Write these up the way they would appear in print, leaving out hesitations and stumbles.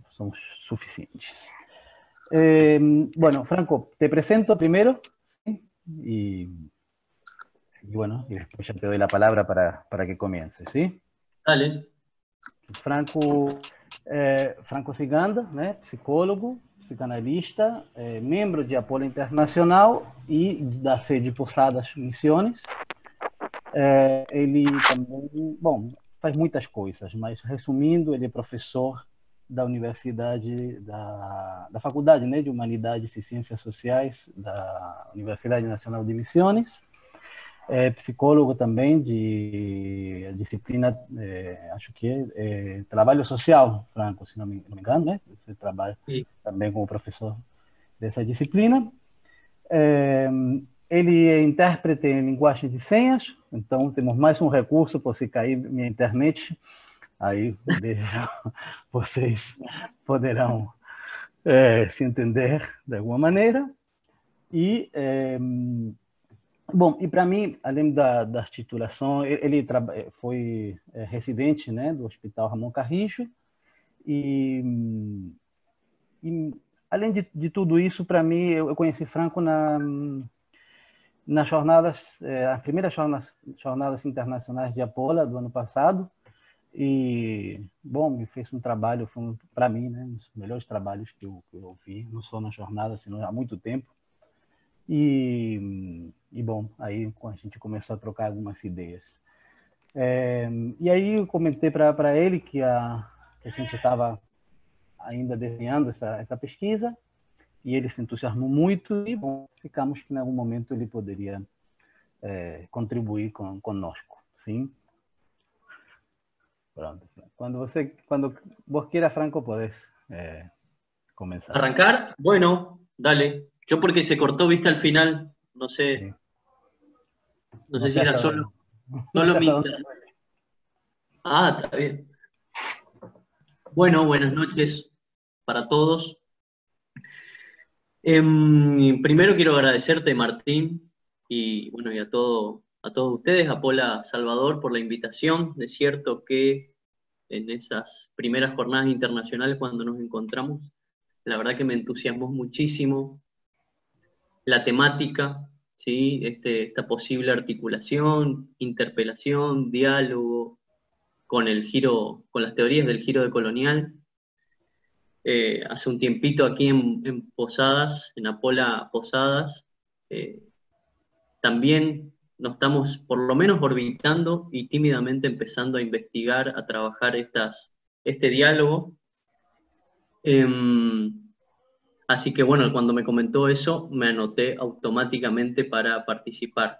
somos suficientes. Bueno, Franco, te presento primero y, bueno, y después ya te doy la palabra para que comiences, ¿sí? Dale. Franco Ciganda, né, psicólogo, psicanalista, membro de Apolo Internacional e da sede Posadas Missões. Ele também, bom, faz muitas coisas, mas resumindo, ele é professor da Universidade, da Faculdade, né, de Humanidades e Ciências Sociais da Universidade Nacional de Missões. É psicólogo também de disciplina, acho que é trabalho social, Franco, se não me engano, né? Você trabalha também como professor dessa disciplina. Ele é intérprete em linguagem de senhas, então temos mais um recurso por se cair minha internet, aí vocês poderão se entender de alguma maneira. E bom, e para mim, além da articulação, ele foi residente, né, do Hospital Ramon Carrijo, e além de tudo isso, para mim, eu conheci Franco nas jornadas, as primeiras jornadas internacionais de Apola do ano passado, e, bom, me fez um trabalho, foi para mim, né, um dos melhores trabalhos que eu vi, não só na jornada, senão há muito tempo. E bom, aí a gente começou a trocar algumas ideias. E aí eu comentei para ele que a gente estava ainda desenhando essa pesquisa, e ele se entusiasmou muito, e bom, ficamos que em algum momento ele poderia contribuir conosco, sim? Pronto. Quando vos quieras, Franco, podés comenzar. ¿Arrancar? Bueno, dale. Yo porque se cortó, viste, al final, no sé, Sí. no sé si era solo mi internet. Ah, está bien. Bueno, buenas noches para todos. Primero quiero agradecerte, Martín, y bueno, y a todos ustedes, a Pola Salvador, por la invitación. Es cierto que en esas primeras jornadas internacionales, cuando nos encontramos, la verdad que me entusiasmó muchísimo la temática, ¿sí? Esta posible articulación, interpelación, diálogo con las teorías del giro decolonial. Hace un tiempito aquí en Posadas, en Apola Posadas, también nos estamos por lo menos orbitando y tímidamente empezando a investigar, a trabajar este diálogo. Así que bueno, cuando me comentó eso, me anoté automáticamente para participar.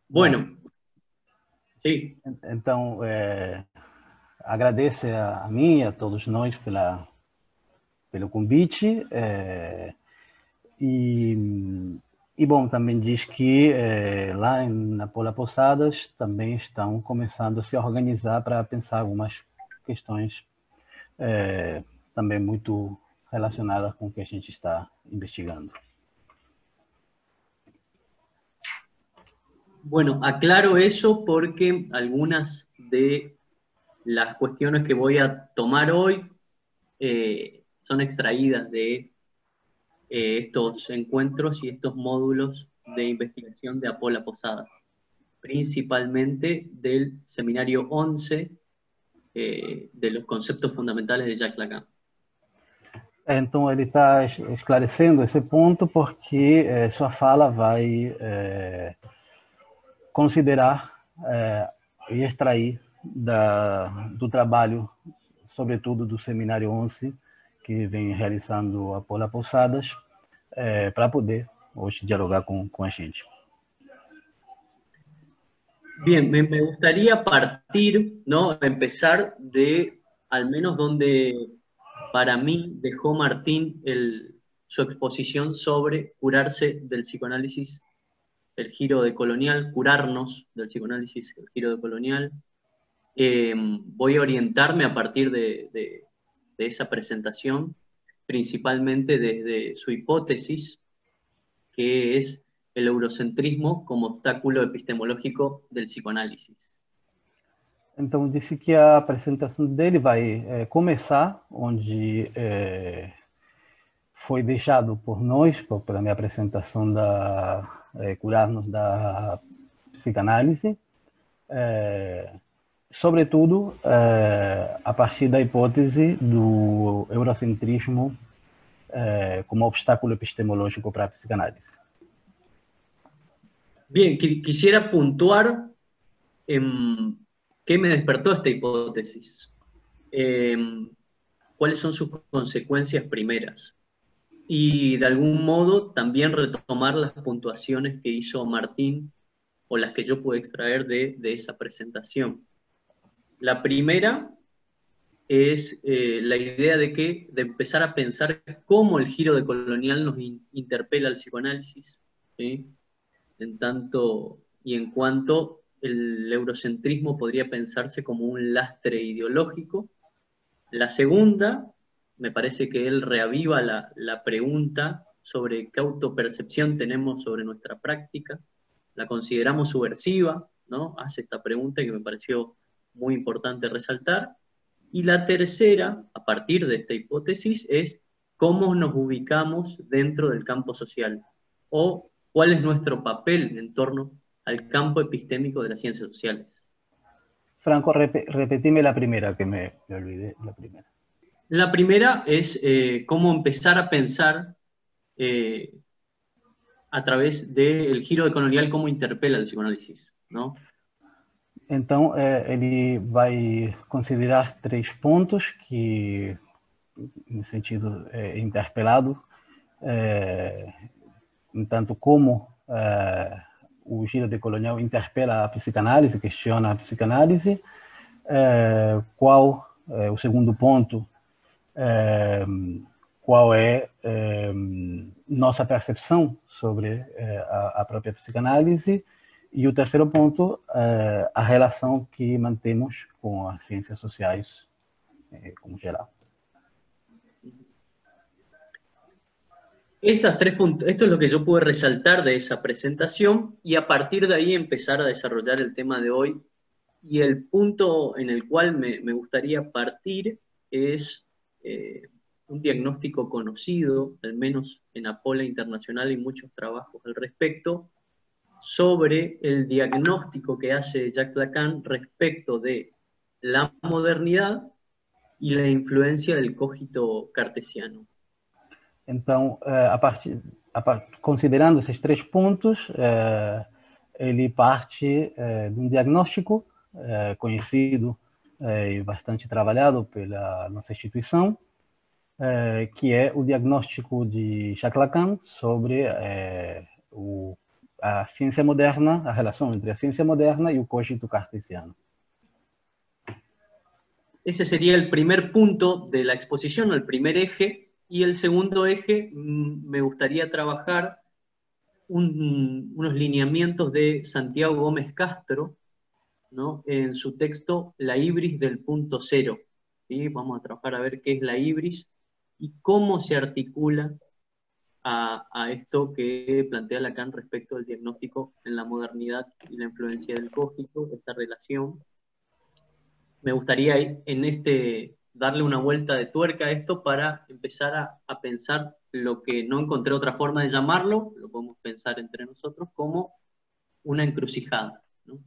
Bueno, sí. Então, agradeço a mim e a todos nós pelo convite, e bom, também diz que lá na Pola Posadas também estão começando a se organizar para pensar algumas questões também muito relacionadas com o que a gente está investigando. Bueno, aclaro eso porque algunas de las cuestiones que voy a tomar hoy son extraídas de estos encuentros y estos módulos de investigación de Apola Posadas, principalmente del seminario 11 de los conceptos fundamentales de Jacques Lacan. Então, ele está esclarecendo esse ponto porque sua fala vai considerar e extrair do trabalho, sobretudo do Seminário 11, que vem realizando a Pola Posadas, para poder hoje dialogar com a gente. Bien, me gustaría partir, ¿no? Empezar de al menos donde para mí dejó Martín su exposición sobre curarse del psicoanálisis, el giro decolonial, curarnos del psicoanálisis, el giro decolonial. Voy a orientarme a partir de esa presentación, principalmente desde su hipótesis, que es el eurocentrismo como obstáculo epistemológico del psicoanálisis. Então, disse que a apresentação dele vai começar onde foi deixado por nós, pela minha apresentação da curarmos da psicanálise, sobretudo a partir da hipótese do eurocentrismo como obstáculo epistemológico para a psicanálise. Bien, quisiera puntuar en qué me despertó esta hipótesis, cuáles son sus consecuencias primeras y de algún modo también retomar las puntuaciones que hizo Martín o las que yo pude extraer de esa presentación. La primera es la idea de empezar a pensar cómo el giro decolonial nos interpela al psicoanálisis, ¿sí? En tanto y en cuanto el eurocentrismo podría pensarse como un lastre ideológico. La segunda, me parece que él reaviva la pregunta sobre qué autopercepción tenemos sobre nuestra práctica, la consideramos subversiva, ¿no? Hace esta pregunta que me pareció muy importante resaltar. Y la tercera, a partir de esta hipótesis, es cómo nos ubicamos dentro del campo social, o cuál es nuestro papel en torno al campo epistémico de las ciencias sociales. Franco, repetime la primera, que me olvidé la primera. La primera es cómo empezar a pensar a través del giro decolonial, cómo interpela el psicoanálisis, ¿no? Então, ele vai considerar 3 pontos que, no sentido interpelado, em tanto como o giro decolonial interpela a psicanálise, questiona a psicanálise, qual o segundo ponto, qual é nossa percepção sobre a própria psicanálise, e o terceiro ponto, a relação que mantemos com as ciências sociais como geral. Esas 3 puntos, esto es lo que yo pude resaltar de esa presentación y a partir de ahí empezar a desarrollar el tema de hoy. Y el punto en el cual me gustaría partir es un diagnóstico conocido, al menos en Apola Internacional y muchos trabajos al respecto, sobre el diagnóstico que hace Jacques Lacan respecto de la modernidad y la influencia del cogito cartesiano. Então, considerando esses 3 pontos, ele parte de um diagnóstico conhecido e bastante trabalhado pela nossa instituição, que é o diagnóstico de Jacques Lacan sobre a ciência moderna, a relação entre a ciência moderna e o cogito cartesiano. Ese sería el primer punto de la exposición, el primer eje, y el segundo eje me gustaría trabajar unos lineamientos de Santiago Gómez Castro, ¿no? En su texto La ibris del punto cero. ¿Sí? Vamos a trabajar a ver qué es la ibris y cómo se articula a esto que plantea Lacan respecto del diagnóstico en la modernidad y la influencia del cogito, esta relación. Me gustaría darle una vuelta de tuerca a esto para empezar a pensar lo que no encontré otra forma de llamarlo, lo podemos pensar entre nosotros, como una encrucijada, ¿no?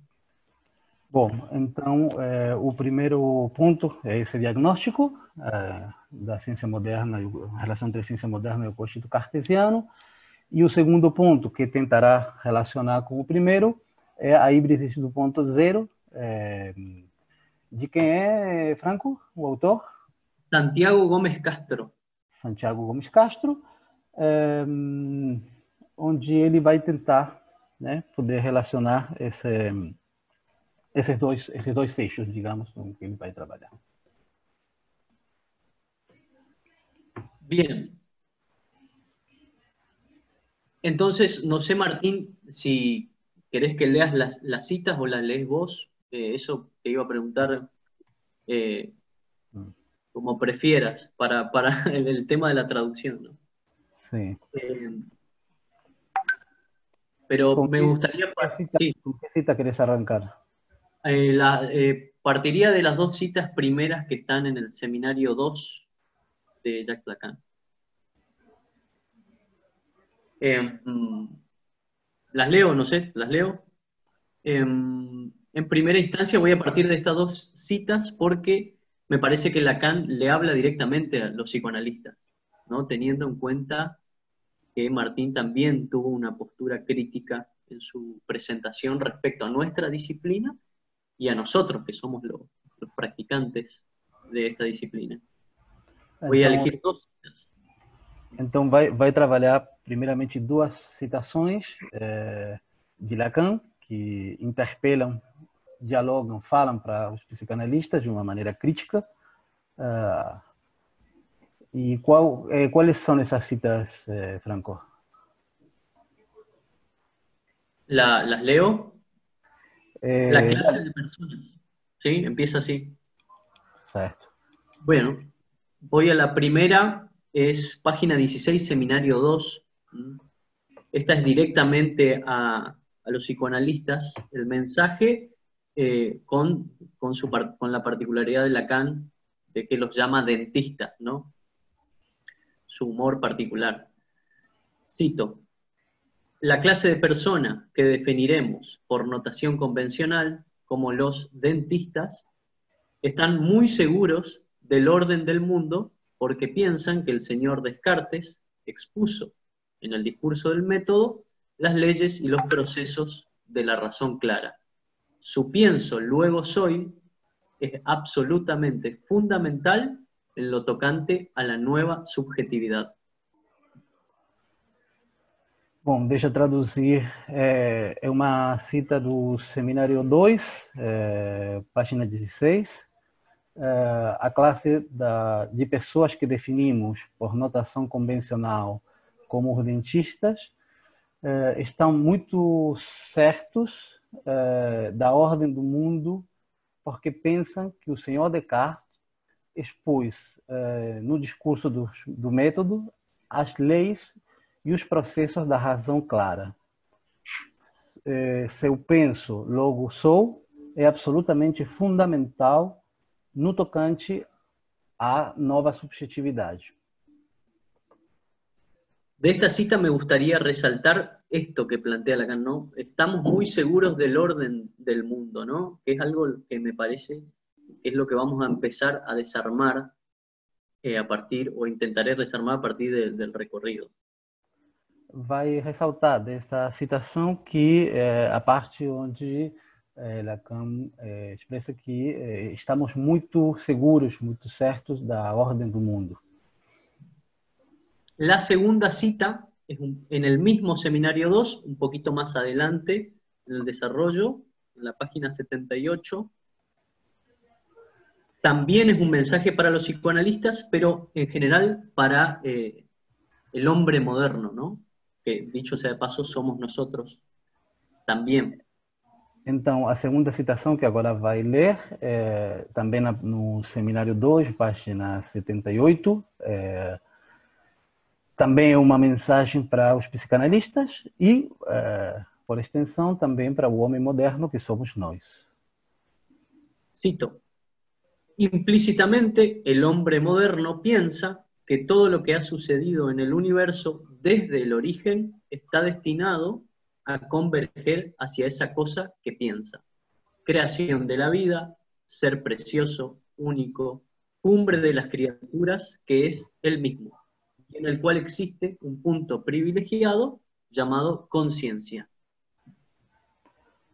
Bom, então, o primeiro ponto é esse diagnóstico da ciência moderna, a relação entre a ciência moderna e o cogito cartesiano, e o segundo ponto, que tentará relacionar com o primeiro, é a híbris do ponto zero, de quem é, Franco, o autor? Santiago Gómez Castro. Santiago Gómez Castro, onde ele vai tentar, né, poder relacionar esses dois eixos, digamos, com que ele vai trabalhar. Bien. Entonces, no sé, Martín, si querés que leas las citas o las lees vos. Eso te iba a preguntar como prefieras para el tema de la traducción, ¿no? Sí. Pero me gustaría... ¿Con qué cita querés arrancar? partiría de las dos citas primeras que están en el seminario 2 de Jacques Lacan. Las leo, no sé, las leo. En primera instancia voy a partir de estas dos citas porque me parece que Lacan le habla directamente a los psicoanalistas, ¿no? Teniendo en cuenta que Martín también tuvo una postura crítica en su presentación respecto a nuestra disciplina y a nosotros, que somos los practicantes de esta disciplina. Voy a elegir dos citas. Então vai trabalhar primeiramente duas citações de Lacan, que interpelam, dialogam, falam para os psicanalistas de uma maneira crítica. E quais são essas citas, Franco? Las leo. La clase de personas. ¿Sí? Empieza así. Certo. Bueno, voy a la primera, es página 16, seminario 2. Esta es directamente a los psicoanalistas, el mensaje con la particularidad de Lacan, de que los llama dentistas, ¿no? Su humor particular. Cito: la clase de persona que definiremos por notación convencional como los dentistas están muy seguros del orden del mundo porque piensan que el señor Descartes expuso en el discurso del método las leyes y los procesos de la razón clara. Su pienso, luego soy, es absolutamente fundamental en lo tocante a la nueva subjetividad. Bom, deixa eu traduzir. É uma cita do Seminário 2, página 16. A classe de pessoas que definimos por notação convencional como os dentistas estão muito certos da ordem do mundo porque pensam que o senhor Descartes expôs no discurso do método as leis e os processos da razão clara. Se eu penso, logo sou, é absolutamente fundamental no tocante à nova subjetividade. De esta cita me gustaría resaltar esto que plantea Lacan, ¿no? Estamos muy seguros del orden del mundo, ¿no? Que es algo que me parece que es lo que vamos a empezar a desarmar intentaré desarmar a partir del recorrido. Vai ressaltar dessa citação que a parte onde Lacan expressa que estamos muito seguros, muito certos da ordem do mundo. La segunda cita es en el mismo seminario 2, un poquito más adelante en el desarrollo, en la página 78. También es un mensaje para los psicoanalistas, pero en general para el hombre moderno, ¿no? Que dicho sea de paso, somos nosotros também. Então, a segunda citação que agora vai ler, também no Seminário 2, página 78, também é uma mensagem para os psicanalistas e, por extensão, também para o homem moderno, que somos nós. Cito: implícitamente, el hombre moderno piensa que todo lo que ha sucedido en el universo desde el origen está destinado a converger hacia esa cosa que piensa. Creación de la vida, ser precioso, único, cumbre de las criaturas que es él mismo, en el cual existe un punto privilegiado llamado consciência.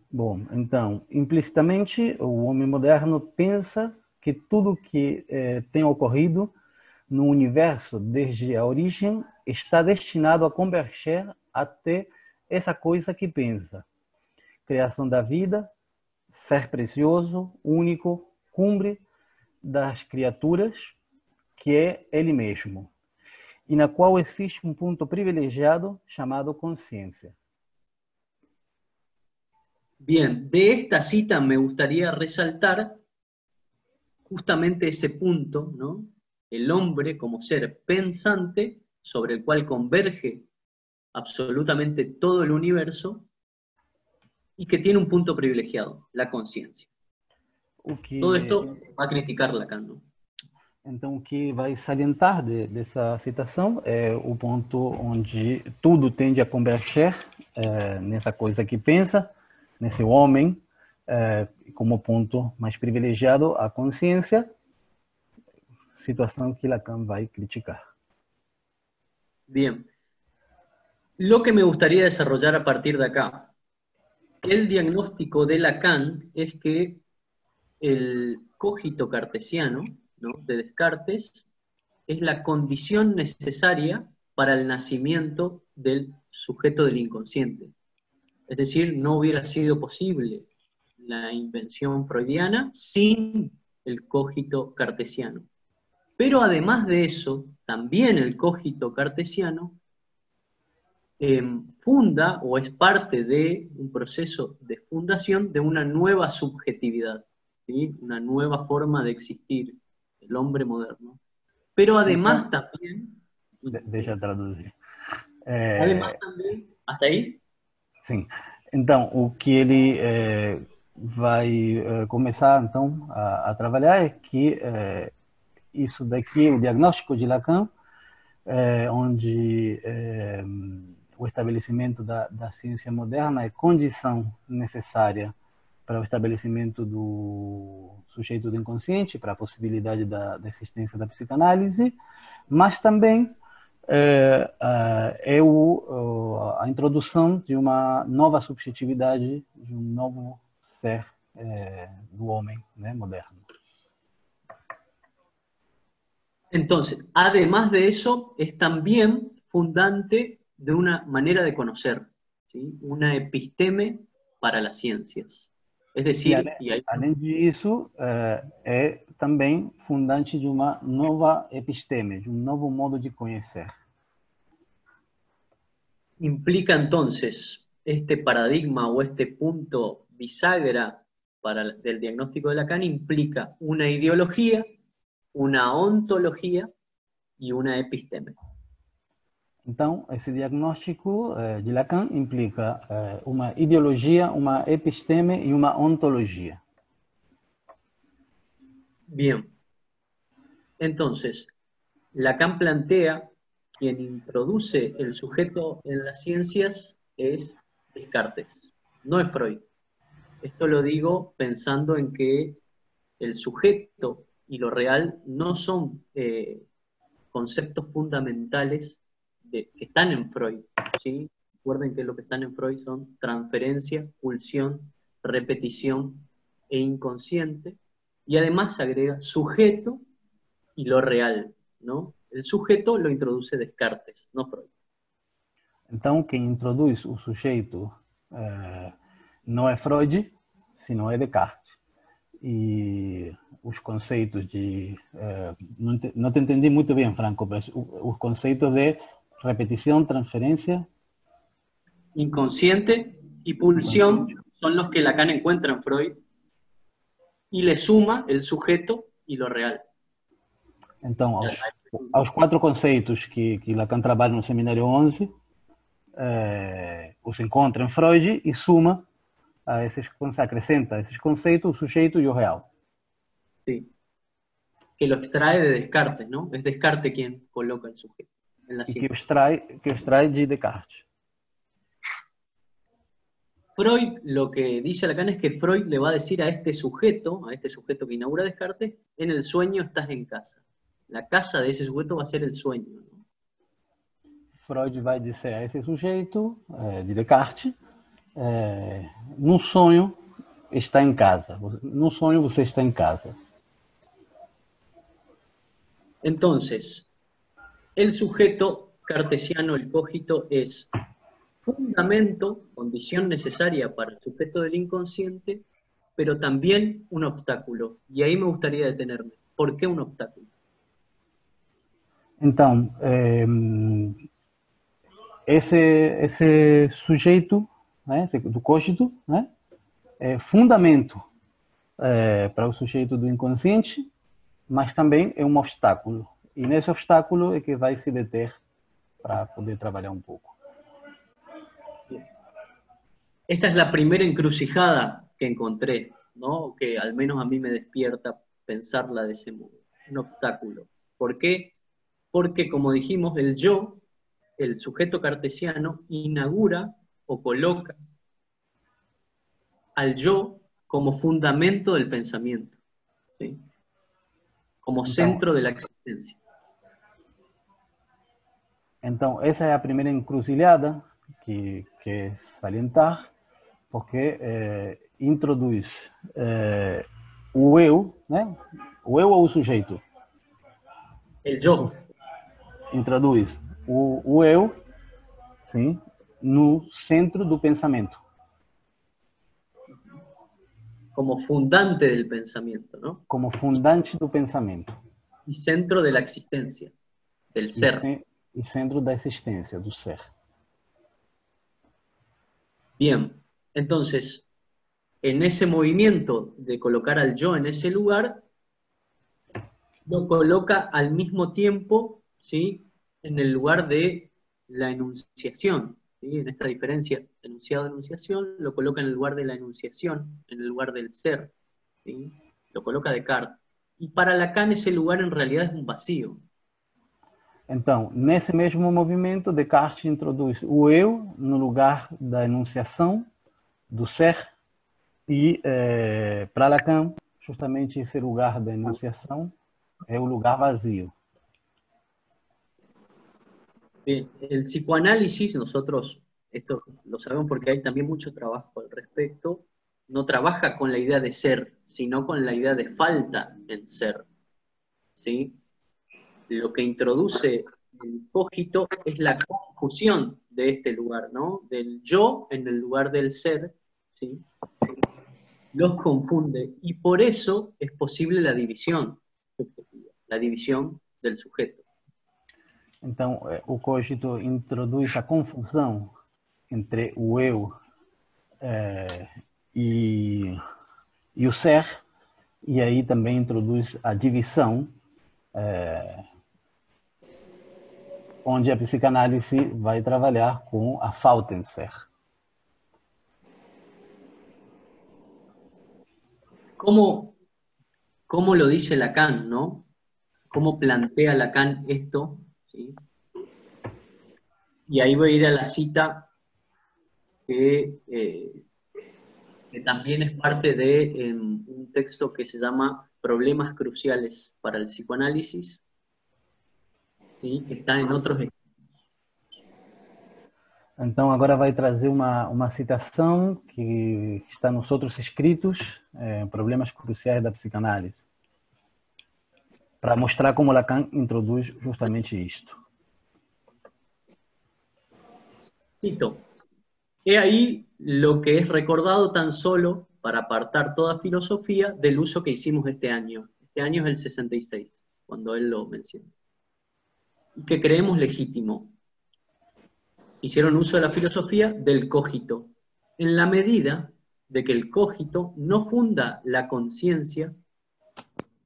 Bom, então, implicitamente, o homem moderno pensa que tudo que tem ocorrido no universo desde a origem está destinado a converger até essa coisa que pensa. Criação da vida, ser precioso, único, cumbre das criaturas, que é ele mesmo, e na qual existe um ponto privilegiado chamado consciência. Bien, de esta cita me gustaría resaltar justamente ese punto, ¿no? El hombre como ser pensante sobre el cual converge absolutamente todo el universo y que tiene un punto privilegiado, la conciencia. Todo esto va a criticar Lacan, ¿no? Então, o que vai salientar dessa citação é o ponto onde tudo tende a converger nessa coisa que pensa, nesse homem, como ponto mais privilegiado, a consciência, situação que Lacan vai criticar. Bien. Lo que me gustaría desarrollar a partir de acá, el diagnóstico de Lacan es que el cogito cartesiano, ¿no?, de Descartes, es la condición necesaria para el nacimiento del sujeto del inconsciente. Es decir, no hubiera sido posible la invención freudiana sin el cogito cartesiano. Pero además de eso, también el cogito cartesiano funda o es parte de un proceso de fundación de una nueva subjetividad, ¿sí?, una nueva forma de existir, el hombre moderno. Pero además también... Deixa eu traduzir. Además también... ¿Hasta ahí? Sim. Então, o que ele vai começar então a trabalhar é que isso daqui, o diagnóstico de Lacan, onde o estabelecimento da ciência moderna é condição necessária para o estabelecimento do sujeito do inconsciente, para a possibilidade da existência da psicanálise, mas também a introdução de uma nova subjetividade, de um novo ser do homem, né, moderno. Entonces, además de eso, es también fundante de una manera de conocer, ¿sí?, una episteme para las ciencias. Es decir, além disso, é também fundante de uma nova episteme, de um novo modo de conhecer. Implica entonces este paradigma o este punto bisagra del diagnóstico de Lacan, implica una ideología, una ontología y una episteme. Então, esse diagnóstico de Lacan implica uma ideologia, uma episteme e uma ontologia. Bien. Entonces, Lacan plantea quien introduce el sujeto en las ciencias es Descartes, no es Freud. Esto lo digo pensando en que el sujeto y lo real no son conceptos fundamentales que están en Freud, ¿sí? Recuerden que lo que están en Freud son transferencia, pulsión, repetición e inconsciente, y además agrega sujeto y lo real, ¿no? El sujeto lo introduce Descartes, no Freud. Então, quem introduz o sujeito não é Freud, senão é Descartes. E os conceitos de... não te entendi muito bem, Franco, mas os conceitos de repetición, transferencia, inconsciente y pulsión son los que Lacan encuentra en Freud y le suma el sujeto y lo real. Então, aos 4 conceitos que Lacan trabalha no Seminário 11, os encontra em Freud e suma acrescenta a esses conceitos o sujeito e o real. Sí. Que lo extrae de Descartes, ¿no? Es Descartes quien coloca el sujeto. E que o extrai de Descartes. Freud, lo que dice Lacan es que Freud le va a decir a este sujeto que inaugura Descartes, en el sueño estás en casa. La casa de ese sujeto va a ser el sueño, ¿no? Freud vai dizer a esse sujeito de Descartes, no sonho está em casa. No sonho você está em casa. Entonces, el sujeto cartesiano, el cogito, es fundamento, condición necesaria para el sujeto del inconsciente, pero también un obstáculo. Y ahí me gustaría detenerme. ¿Por qué un obstáculo? Então, esse sujeito, né, do cogito, né, é fundamento para o sujeito do inconsciente, mas também é um obstáculo. E nesse obstáculo é que vai se deter para poder trabalhar um pouco. Esta es la primera encrucijada que encontré ¿no? Que al menos a mí me despierta pensarla de ese modo, un obstáculo. ¿Por qué? Porque, como dijimos, el yo, el sujeto cartesiano, inaugura o coloca al yo como fundamento del pensamiento, ¿sí? Como Então, centro de la existencia. então, essa é a primeira encruzilhada que é salientar, porque introduz o eu, né? O eu ou o sujeito? El yo. Introduz o eu, sim, no centro do pensamento. Como fundante del pensamiento, ¿no? Como fundante do pensamento. Y centro de la existencia, del ser. E centro da existência, do ser. Bien, entonces, en ese movimiento de colocar al yo en ese lugar, lo coloca al mismo tiempo, ¿sí?, en el lugar de la enunciación, ¿sí? En esta diferencia, enunciado-enunciación, lo coloca en el lugar de la enunciación, en el lugar del ser, ¿sí? Lo coloca Descartes. Y para Lacan ese lugar en realidad es un vacío. Então, nesse mesmo movimento, Descartes introduz o eu no lugar da enunciação, do ser, e para Lacan, justamente esse lugar da enunciação é o lugar vazio. Bien, el psicoanálisis, nosotros, esto lo sabemos porque hay también mucho trabajo al respecto, no trabaja con la idea de ser, sino con la idea de falta en ser, ¿sí? Lo que introduce el cogito es la confusión de este lugar, ¿no? Del yo en el lugar del ser, ¿sí? Los confunde, y por eso es posible la división subjetiva, la división del sujeto. Então, o cogito introduz a confusão entre o eu e o ser, e aí também introduz a divisão, onde a psicanálise vai trabalhar com a falta em ser. ¿Cómo lo dice Lacan, no? ¿Cómo plantea Lacan esto? ¿Sí? Y ahí voy a ir a la cita que también es parte de un texto que se llama Problemas cruciales para el psicoanálisis, ¿sí? Que está en otros. Então, agora vai trazer uma citação que está nos outros escritos, Problemas Cruciais da Psicanálise, para mostrar como Lacan introduz justamente isto. Cito: he ahí lo que es recordado tan solo para apartar toda filosofía del uso que hicimos este año. Este año es el 66, cuando él lo menciona. Y que creemos legítimo. Hicieron uso de la filosofía del cogito, en la medida de que el cogito no funda la conciencia,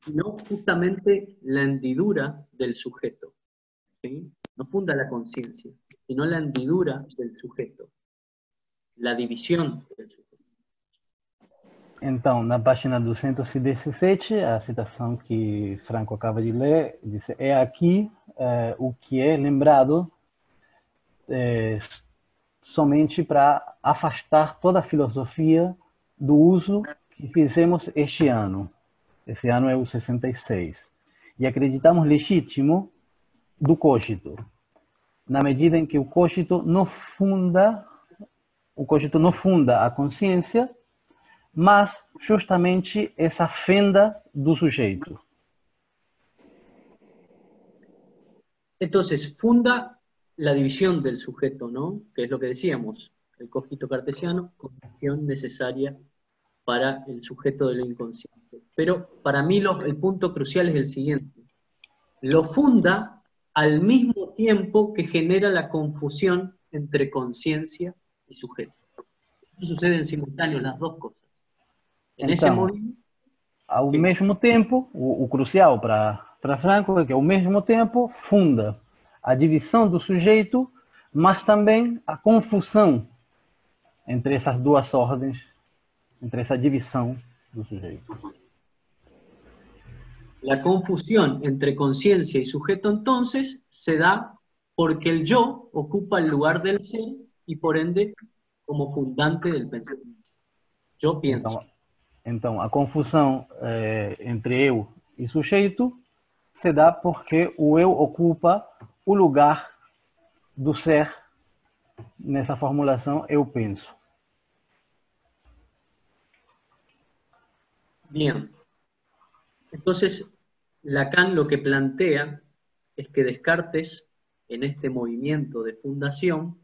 sino justamente la hendidura del sujeto, ¿sí? No funda la conciencia, sino la hendidura del sujeto, la división del sujeto. Então, na página 217, a citação que Franco acaba de ler, diz: é aqui o que é lembrado somente para afastar toda a filosofia do uso que fizemos este ano. Esse ano é o 66. E acreditamos legítimo do cogito, na medida em que o cogito não funda a consciência, mas justamente essa fenda do sujeito. Entonces, funda la división del sujeto, ¿no? Que es lo que decíamos, el cogito cartesiano, condición necesaria para el sujeto de lo inconsciente. Pero para mí el punto crucial es el siguiente: lo funda al mismo tiempo que genera la confusión entre conciencia y sujeto. Eso sucede en simultáneo, las dos cosas. En ese movimiento, ao mesmo tempo, o crucial para Franco é que ao mesmo tempo funda a divisão do sujeito, mas também a confusão entre essas duas ordens, entre essa divisão do sujeito. La confusión entre conciencia y sujeto entonces se da porque el yo ocupa el lugar del ser y por ende como fundante del pensamiento. Yo pienso. Então a confusão entre eu e sujeito se dá porque o eu ocupa o lugar do ser nessa formulação eu penso. Bien. Entonces, Lacan lo que plantea es que Descartes, en este movimiento de fundación,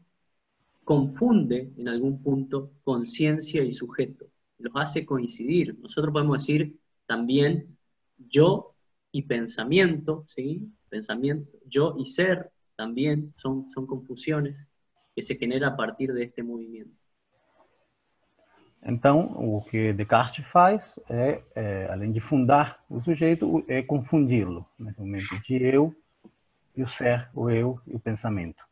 confunde en algún punto conciencia y sujeto, los hace coincidir. Nosotros podemos decir también yo y pensamiento, ¿sí? Pensamiento, yo y ser también son confusiones que se generan a partir de este movimiento. Então, o que Descartes faz além de fundar o sujeito, é confundi-lo, nesse momento de eu e o ser, o eu e o pensamento.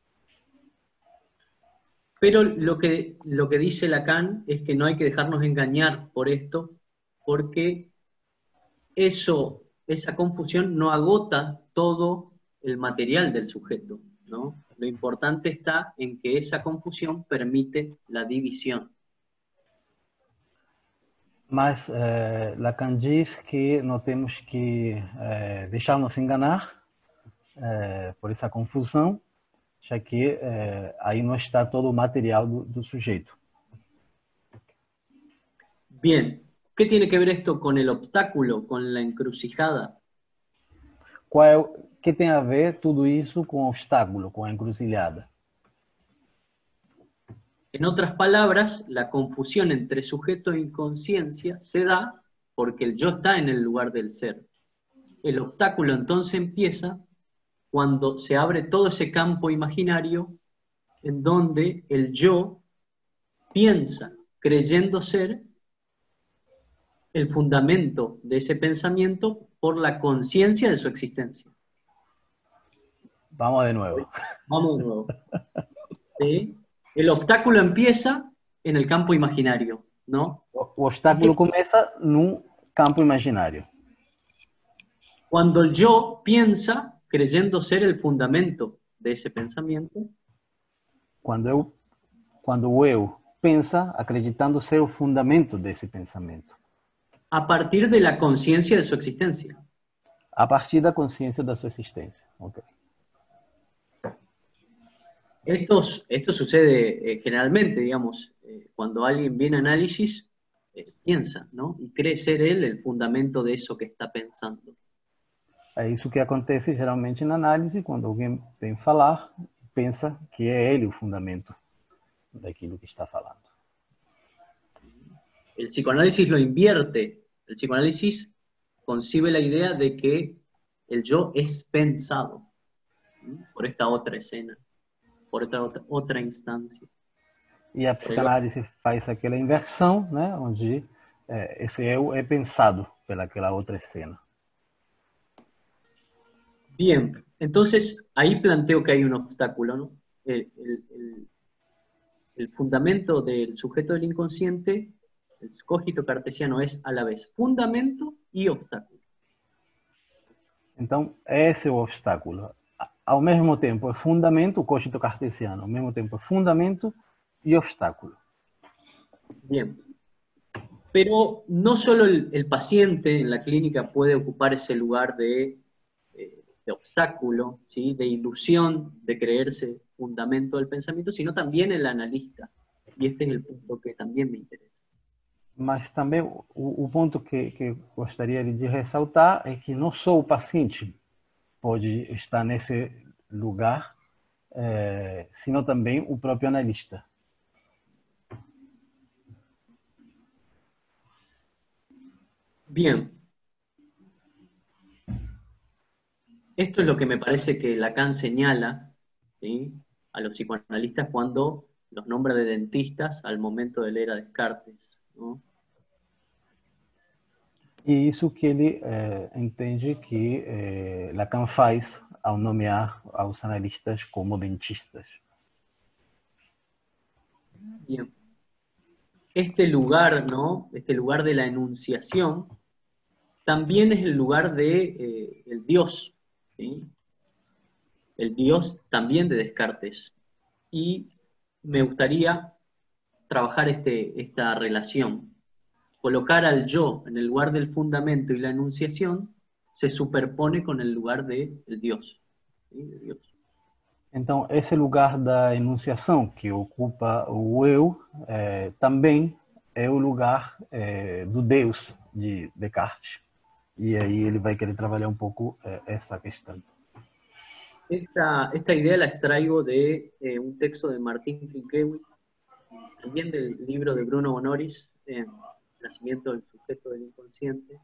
Pero lo que dice Lacan es que no hay que dejarnos engañar por esto, porque esa confusión no agota todo el material del sujeto, ¿no? Lo importante está en que esa confusión permite la división. Mas Lacan diz que não temos que deixar-nos enganar por essa confusão, já que aí não está todo o material do sujeito. Bien, ¿qué tiene que ver esto con el obstáculo, con la encrucijada? Que tem a ver tudo isso com o obstáculo, com a encruzilhada? En otras palabras, la confusión entre sujeto e inconsciencia se da porque el yo está en el lugar del ser. El obstáculo entonces empieza cuando se abre todo ese campo imaginario en donde el yo piensa, creyendo ser el fundamento de ese pensamiento por la conciencia de su existencia. Vamos de nuevo. Vamos de nuevo. ¿Sí? El obstáculo empieza en el campo imaginario, ¿no? O obstáculo começa num campo imaginário. Cuando el yo piensa, creyendo ser el fundamento de ese pensamiento. Quando o eu pensa, acreditando ser o fundamento desse pensamento. A partir de la conciencia de su existencia. A partir da consciência da sua existência. Okay. Esto sucede generalmente, digamos, cuando alguien viene a análisis, piensa, ¿no? Y cree ser él el fundamento de eso que está pensando. É isso que acontece geralmente na análise, quando alguém vem falar, pensa que é ele o fundamento daquilo que está falando. El psicoanálisis lo invierte. El psicoanálisis concibe la idea de que el yo es pensado, ¿sí? Por esta otra escena, por esta otra instancia. E a psicanálise faz aquela inversão, né, onde esse eu é pensado pelaquela outra escena. Bien, entonces ahí planteo que hay un obstáculo, ¿no? El fundamento del sujeto del inconsciente, el cogito cartesiano, es a la vez fundamento y obstáculo. Então, esse é o obstáculo. Ao mesmo tempo é fundamento, o cogito cartesiano, ao mesmo tempo é fundamento y obstáculo. Bien. Pero no solo el paciente en la clínica puede ocupar ese lugar de obstáculo, ¿sí? De ilusión, de creerse fundamento del pensamiento, sino también el analista. Y este es el punto que también me interesa. Mas também o ponto que gostaria de ressaltar é que não só o paciente pode estar nesse lugar, sino também o próprio analista. Bien. Esto es lo que me parece que Lacan señala, ¿sí? A los psicoanalistas cuando los nombra de dentistas al momento de leer a Descartes, ¿no? E isso que ele entende que Lacan faz ao nomear aos analistas como dentistas. Bien. este lugar, ¿no? Este lugar de la enunciación, también es el lugar de el Dios, ¿sí? El Dios también de Descartes. Y me gustaría trabajar esta relación. Colocar al yo en el lugar del fundamento y la enunciación se superpone con el lugar del Dios, ¿sí? De Dios. Então, esse lugar da enunciação que ocupa o eu também é o lugar do Deus de Descartes. E aí ele vai querer trabalhar um pouco essa questão. Esta idea la extraigo de un texto de Martín Finkiewicz, también del libro de Bruno Bonoris, Nacimiento del sujeto del inconsciente,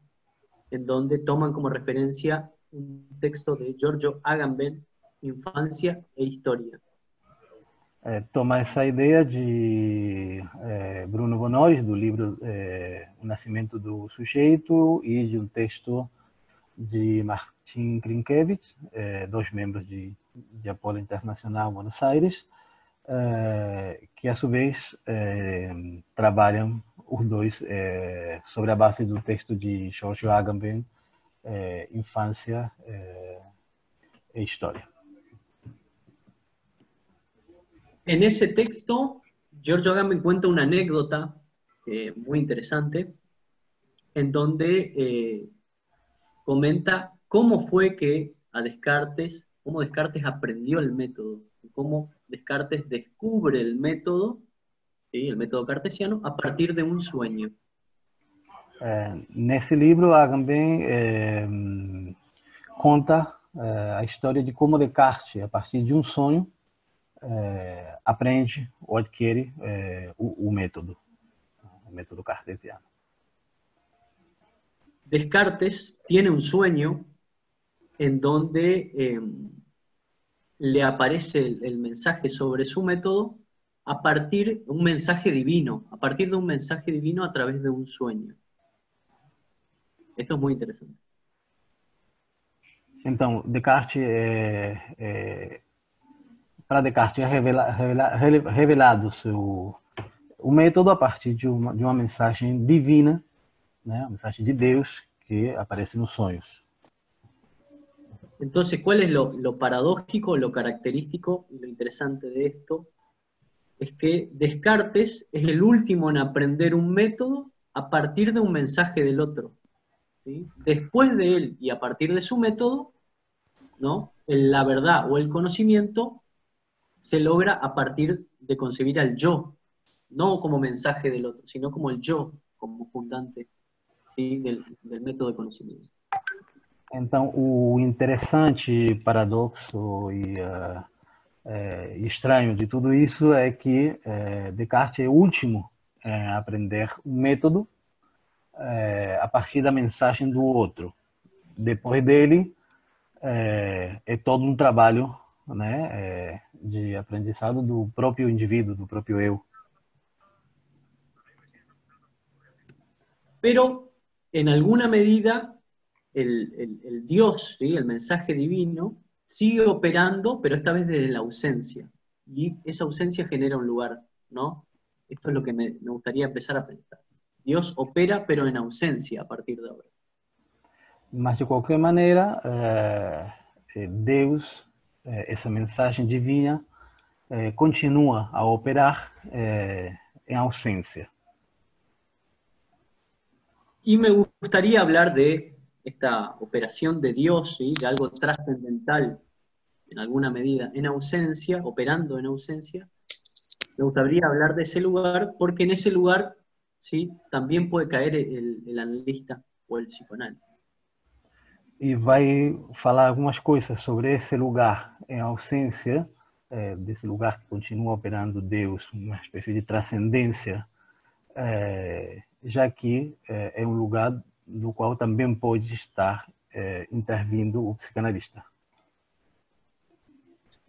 en donde toman como referencia un texto de Giorgio Agamben, Infancia e Historia. Toma essa ideia de Bruno Bonoris, do livro O Nascimento do Sujeito, e de um texto de Martin Klinkiewicz, dois membros de Apolo Internacional Buenos Aires, que a sua vez trabalham os dois sobre a base do texto de Giorgio Agamben, Infância e História. En ese texto, Giorgio Agamben cuenta una anécdota muy interesante, en donde comenta cómo fue que cómo Descartes aprendió el método, cómo Descartes descubre el método, ¿sí? El método cartesiano, a partir de un sueño. Nesse livro, Agamben conta a história de como Descartes, a partir de um sonho, aprende ou adquire o método cartesiano. Descartes tiene un sueño en donde le aparece el mensaje sobre su método a partir de un mensaje divino, a través de un sueño. Esto es muy interesante. Então, Descartes para Descartes é revelado o método a partir de uma mensagem divina, né? Uma mensagem de Deus que aparece nos sonhos. Entonces, ¿cuál es lo paradójico, lo característico y lo interesante de esto? Es que Descartes es el último en aprender un método a partir de un mensaje del otro, ¿sí? Después de él y a partir de su método, ¿no? La verdad o el conocimiento se logra a partir de concebir al yo, no como mensaje del otro, sino como el yo, como fundante, ¿sí? del método de conocimiento. Então, o interessante, paradoxo e estranho de tudo isso é que Descartes é o último a aprender o método a partir da mensagem do outro. Depois dele, é todo um trabalho, né, de aprendizado do próprio indivíduo, do próprio eu. Pero, en alguna medida, el Dios, ¿sí? El mensaje divino, sigue operando, pero esta vez desde la ausencia. Y esa ausencia genera un lugar, ¿no? Esto es lo que me gustaría empezar a pensar. Dios opera, pero en ausencia a partir de ahora. Mas, de qualquer maneira, Deus, essa mensagem divina, continua a operar em ausência. Y me gustaría hablar de esta operación de Dios, ¿sí? De algo trascendental, en alguna medida, en ausencia, operando en ausencia. Me gustaría hablar de ese lugar, porque en ese lugar, ¿sí? También puede caer el analista o el psicoanálisis. E vai falar algumas coisas sobre esse lugar em ausência, desse lugar que continua operando Deus, uma espécie de transcendência, já que é um lugar no qual também pode estar intervindo o psicanalista.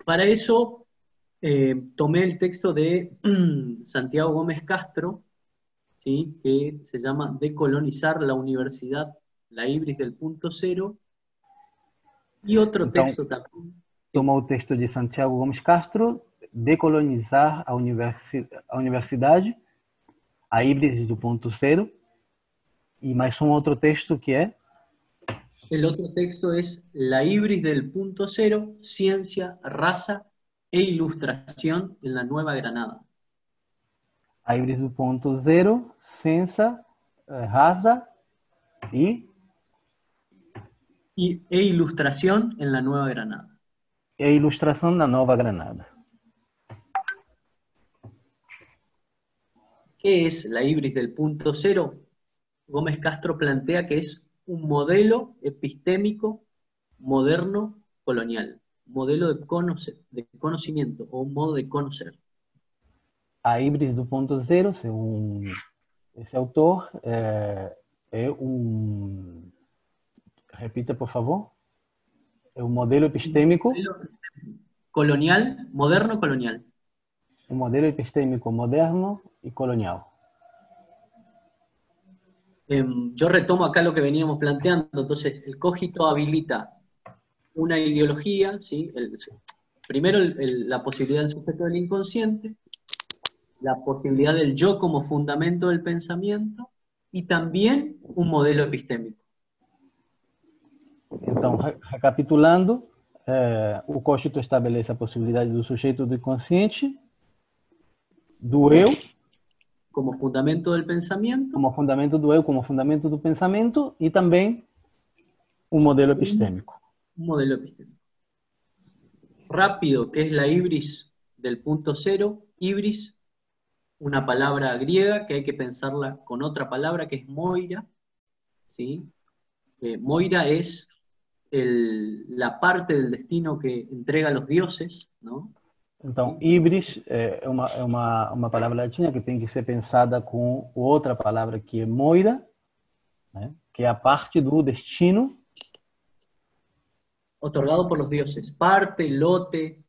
Para eso, tomé el texto de Santiago Gómez Castro, ¿sí? Que se llama Decolonizar la universidad, la ibris del punto cero, y otro Então, texto también. Tomou o texto de Santiago Gomes Castro, Decolonizar a universidade, A híbrides do ponto zero. E mais um outro texto que é? El otro texto es La ibris del punto cero, ciencia, raza e ilustración en la Nueva Granada. A híbrides do ponto zero, ciência, raça e ilustración en la Nueva Granada. E ilustração na Nova Granada. ¿Qué es la ibris del punto cero? Gómez Castro plantea que es un modelo epistémico moderno colonial, modelo de conocimiento o un modo de conocer. A híbrides do ponto zero, segundo esse autor, repita, por favor. É um modelo epistêmico. Colonial, moderno colonial. Um modelo epistêmico moderno e colonial. Yo retomo acá lo que veníamos planteando. Entonces, el cogito habilita una ideología, ¿sí? Primero la posibilidad del sujeto del inconsciente, la posibilidad del yo como fundamento del pensamiento y también un modelo epistémico. Então, recapitulando, o cogito estabelece a possibilidade do sujeito do inconsciente, do eu, como fundamento del pensamiento, como fundamento do eu, como fundamento do pensamento, e também um modelo epistêmico. Un modelo epistémico. Rápido, ¿qué es la ibris del punto cero? Ibris, una palabra griega que hay que pensarla con otra palabra que es moira, ¿sí? Moira es la parte del destino que entrega a los dioses, ¿no? Então, híbris é uma palavra latina que tem que ser pensada com outra palavra que é moira, né? Que é a parte do destino otorgado por los dioses. Parte, lote,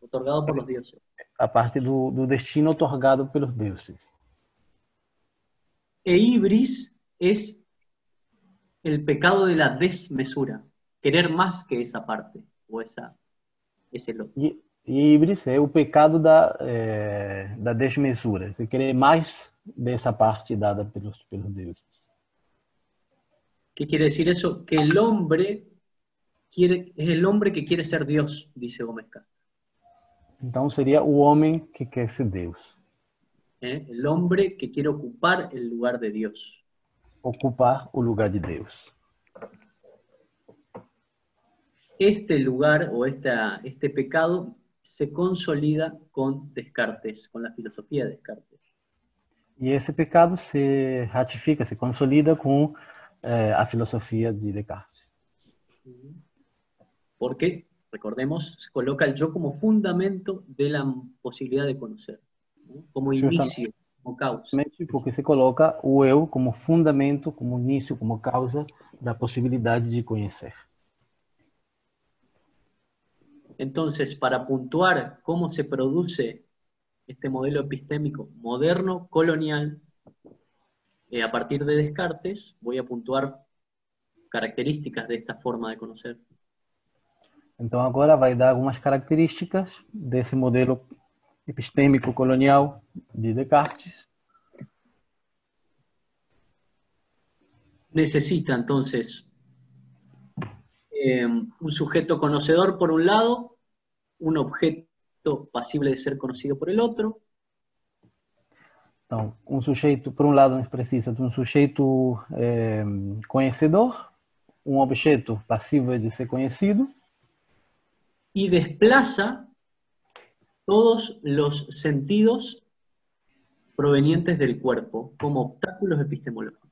otorgado por los dioses. A parte do destino otorgado pelos deuses. E ibris es el pecado de la desmesura. Querer más que esa parte, o ese lote. E híbris é o pecado da desmesura. Você querer mais dessa parte dada pelos deuses. ¿Qué quiere decir eso? Que el hombre es el hombre que quiere ser Dios, dice Gómez Castro. Então seria o homem que quer ser Deus. El hombre que quiere ocupar el lugar de Dios. Ocupar o lugar de Deus. Este lugar o este pecado se consolida con Descartes, con la filosofía de Descartes. E esse pecado se ratifica, se consolida com a filosofia de Descartes. Porque, recordemos, se coloca el yo como fundamento de la posibilidad de conocer, ¿no? Como inicio, como causa. Porque se coloca o eu como fundamento, como início, como causa da possibilidade de conhecer. Entonces, para puntuar cómo se produce este modelo epistémico moderno, colonial, a partir de Descartes, voy a puntuar características de esta forma de conocer. Então agora vai dar algumas características desse modelo epistêmico colonial de Descartes. Necesita entonces un sujeto conocedor por un lado, un objeto pasible de ser conocido por el otro. Então, sujeito, por um lado, a gente precisa de um sujeito conhecedor, um objeto passível de ser conhecido. Y desplaza todos los sentidos provenientes del cuerpo como obstáculos epistemológicos.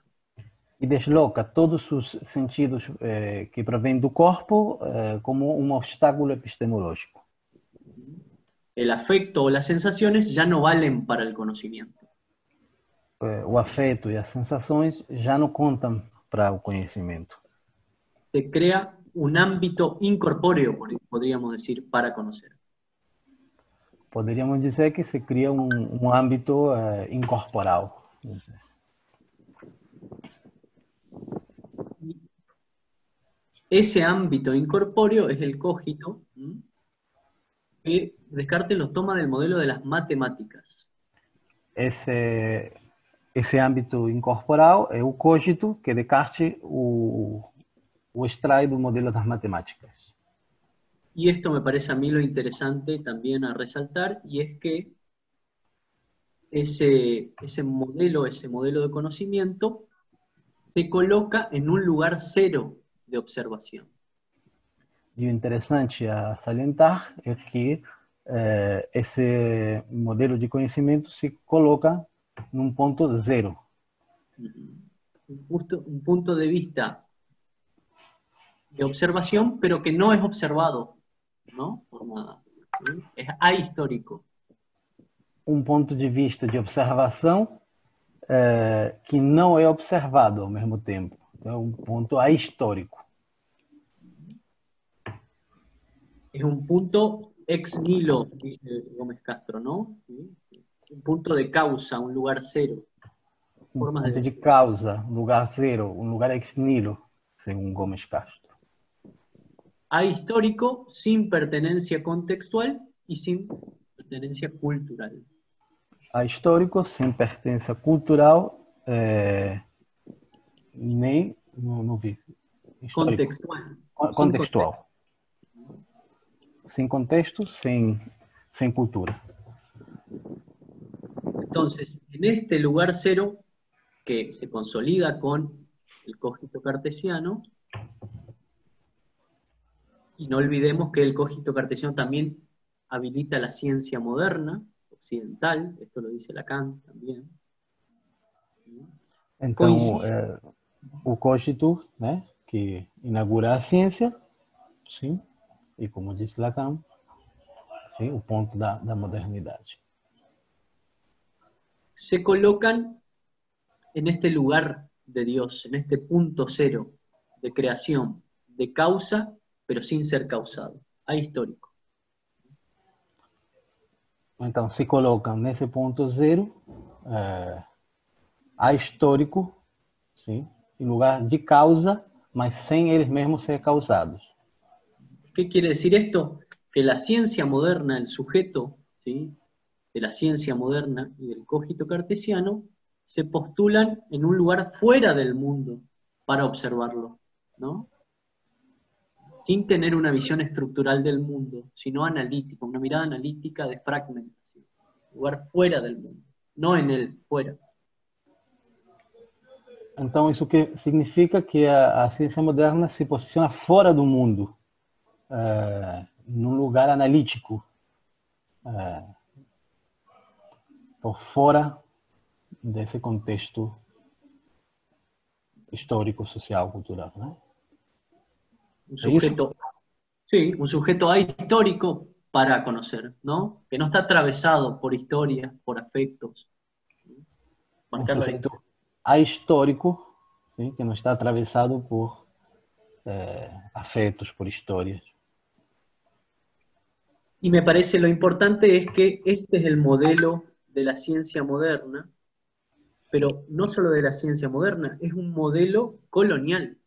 E desloca todos os sentidos que provêm do corpo como um obstáculo epistemológico. El afecto o las sensaciones ya no valen para el conocimiento. O afeto e as sensações já não contam para o conhecimento. Se crea un ámbito incorpóreo, podríamos decir, para conocer. Poderíamos dizer que se cria um âmbito incorporal. Ese ámbito incorpóreo es el cogito, que Descartes lo toma del modelo de las matemáticas. Esse esse âmbito incorporal é o cogito que Descartes o extrai do modelo das matemáticas. Y esto me parece a mí lo interesante también a resaltar, y es que ese modelo de conocimiento, se coloca en un lugar cero de observación. E o interessante a salientar é que esse modelo de conhecimento se coloca num ponto zero. Un punto de vista de observación, pero que no es observado, ¿no? Por nada. ¿Sí? Es ahistórico. Um ponto de vista de observação que não é observado ao mesmo tempo. Então, é um ponto ahistórico. Es un punto ex nihilo, dice Gómez Castro, ¿no? ¿Sí? Un punto de causa, un lugar cero. Um ponto de causa, um lugar zero, um lugar ex nihilo, segundo Gomes Castro. Ahistórico, sin pertenencia contextual y sin pertenencia cultural. Ahistórico, sem pertença cultural, nem, não vi. Histórico. Contextual. Contextual. Sem contexto, sem cultura. Entonces, en este lugar cero, que se consolida con el cogito cartesiano, y no olvidemos que el cogito cartesiano también habilita la ciencia moderna, occidental, esto lo dice Lacan también. Então, o cogito, né, que inaugura a ciência, sim, e como disse Lacan, sim, o ponto da modernidade. Se colocan en este lugar de Dios, en este punto cero de creación, de causa, pero sin ser causado, ahistórico. Então, se colocam nesse ponto zero, ahistórico, sim, em lugar de causa, mas sem eles mesmos ser causados. ¿Qué quiere decir esto? Que la ciencia moderna, el sujeto, ¿sí?, de la ciencia moderna y del cogito cartesiano, se postulan en un lugar fuera del mundo para observarlo, ¿no? Sin tener una visión estructural del mundo, sino analítica, una mirada analítica de fragmentación. Lugar fuera del mundo, no en él, fuera. Então, isso que significa que a ciência moderna se posiciona fora do mundo, num lugar analítico, por fora desse contexto histórico, social, cultural, né? Un sujeto, sí, un sujeto ahistórico para conocer, ¿no? Que no está atravesado por historias, por afectos. Um sujeito ahistórico, sim, que não está atravessado por afetos, por histórias. Y me parece lo importante es que este es el modelo de la ciencia moderna, pero no solo de la ciencia moderna, es un modelo colonial.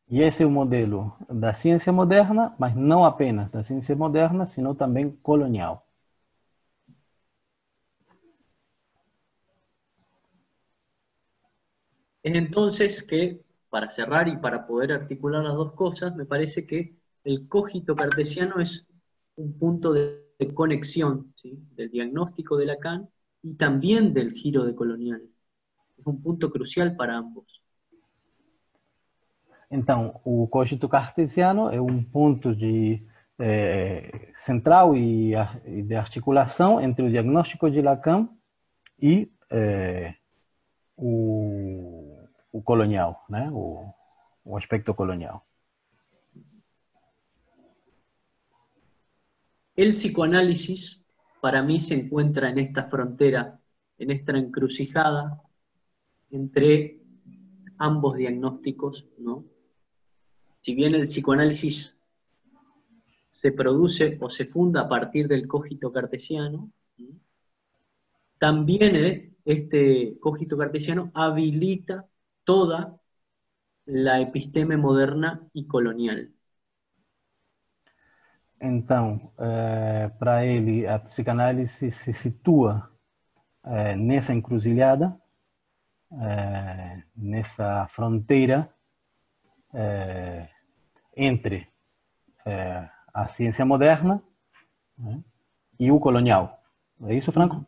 E esse é o modelo da ciência moderna, mas não apenas da ciência moderna, sino também colonial. Es entonces que, para cerrar y para poder articular las dos cosas, me parece que el cogito cartesiano es un punto de conexión, ¿sí?, del diagnóstico de Lacan y también del giro de colonial. Es un punto crucial para ambos. Então, o cogito cartesiano é um ponto central e de articulação entre o diagnóstico de Lacan e o colonial, né? o aspecto colonial. El psicoanálisis, para mí, se encuentra en esta frontera, en esta encrucijada entre ambos diagnósticos, ¿no? Si bien el psicoanálisis se produce o se funda a partir del cogito cartesiano, ¿sí?, también este cogito cartesiano habilita toda la episteme moderna y colonial. Então, para ele, a psicanálise se situa nessa encruzilhada, nessa fronteira entre a ciência moderna, né, e o colonial. ¿É isso, Franco?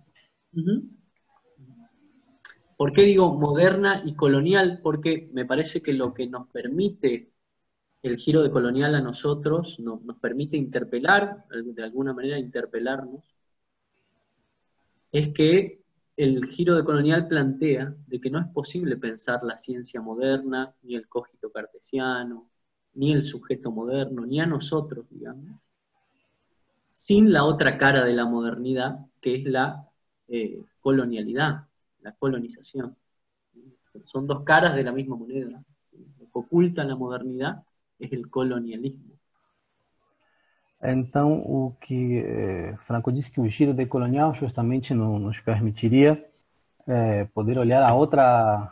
¿Por qué digo moderna y colonial? Porque me parece que lo que nos permite el giro de colonial a nosotros, nos permite interpelar, de alguna manera interpelarnos, es que el giro de colonial plantea de que no es posible pensar la ciencia moderna, ni el cogito cartesiano, ni el sujeto moderno, ni a nosotros, digamos, sin la otra cara de la modernidad, que es la colonialidad, la colonización. Son dos caras de la misma moneda. Lo que oculta la modernidad es el colonialismo. Então, o que Franco disse que o giro decolonial justamente nos permitiria poder olhar a outra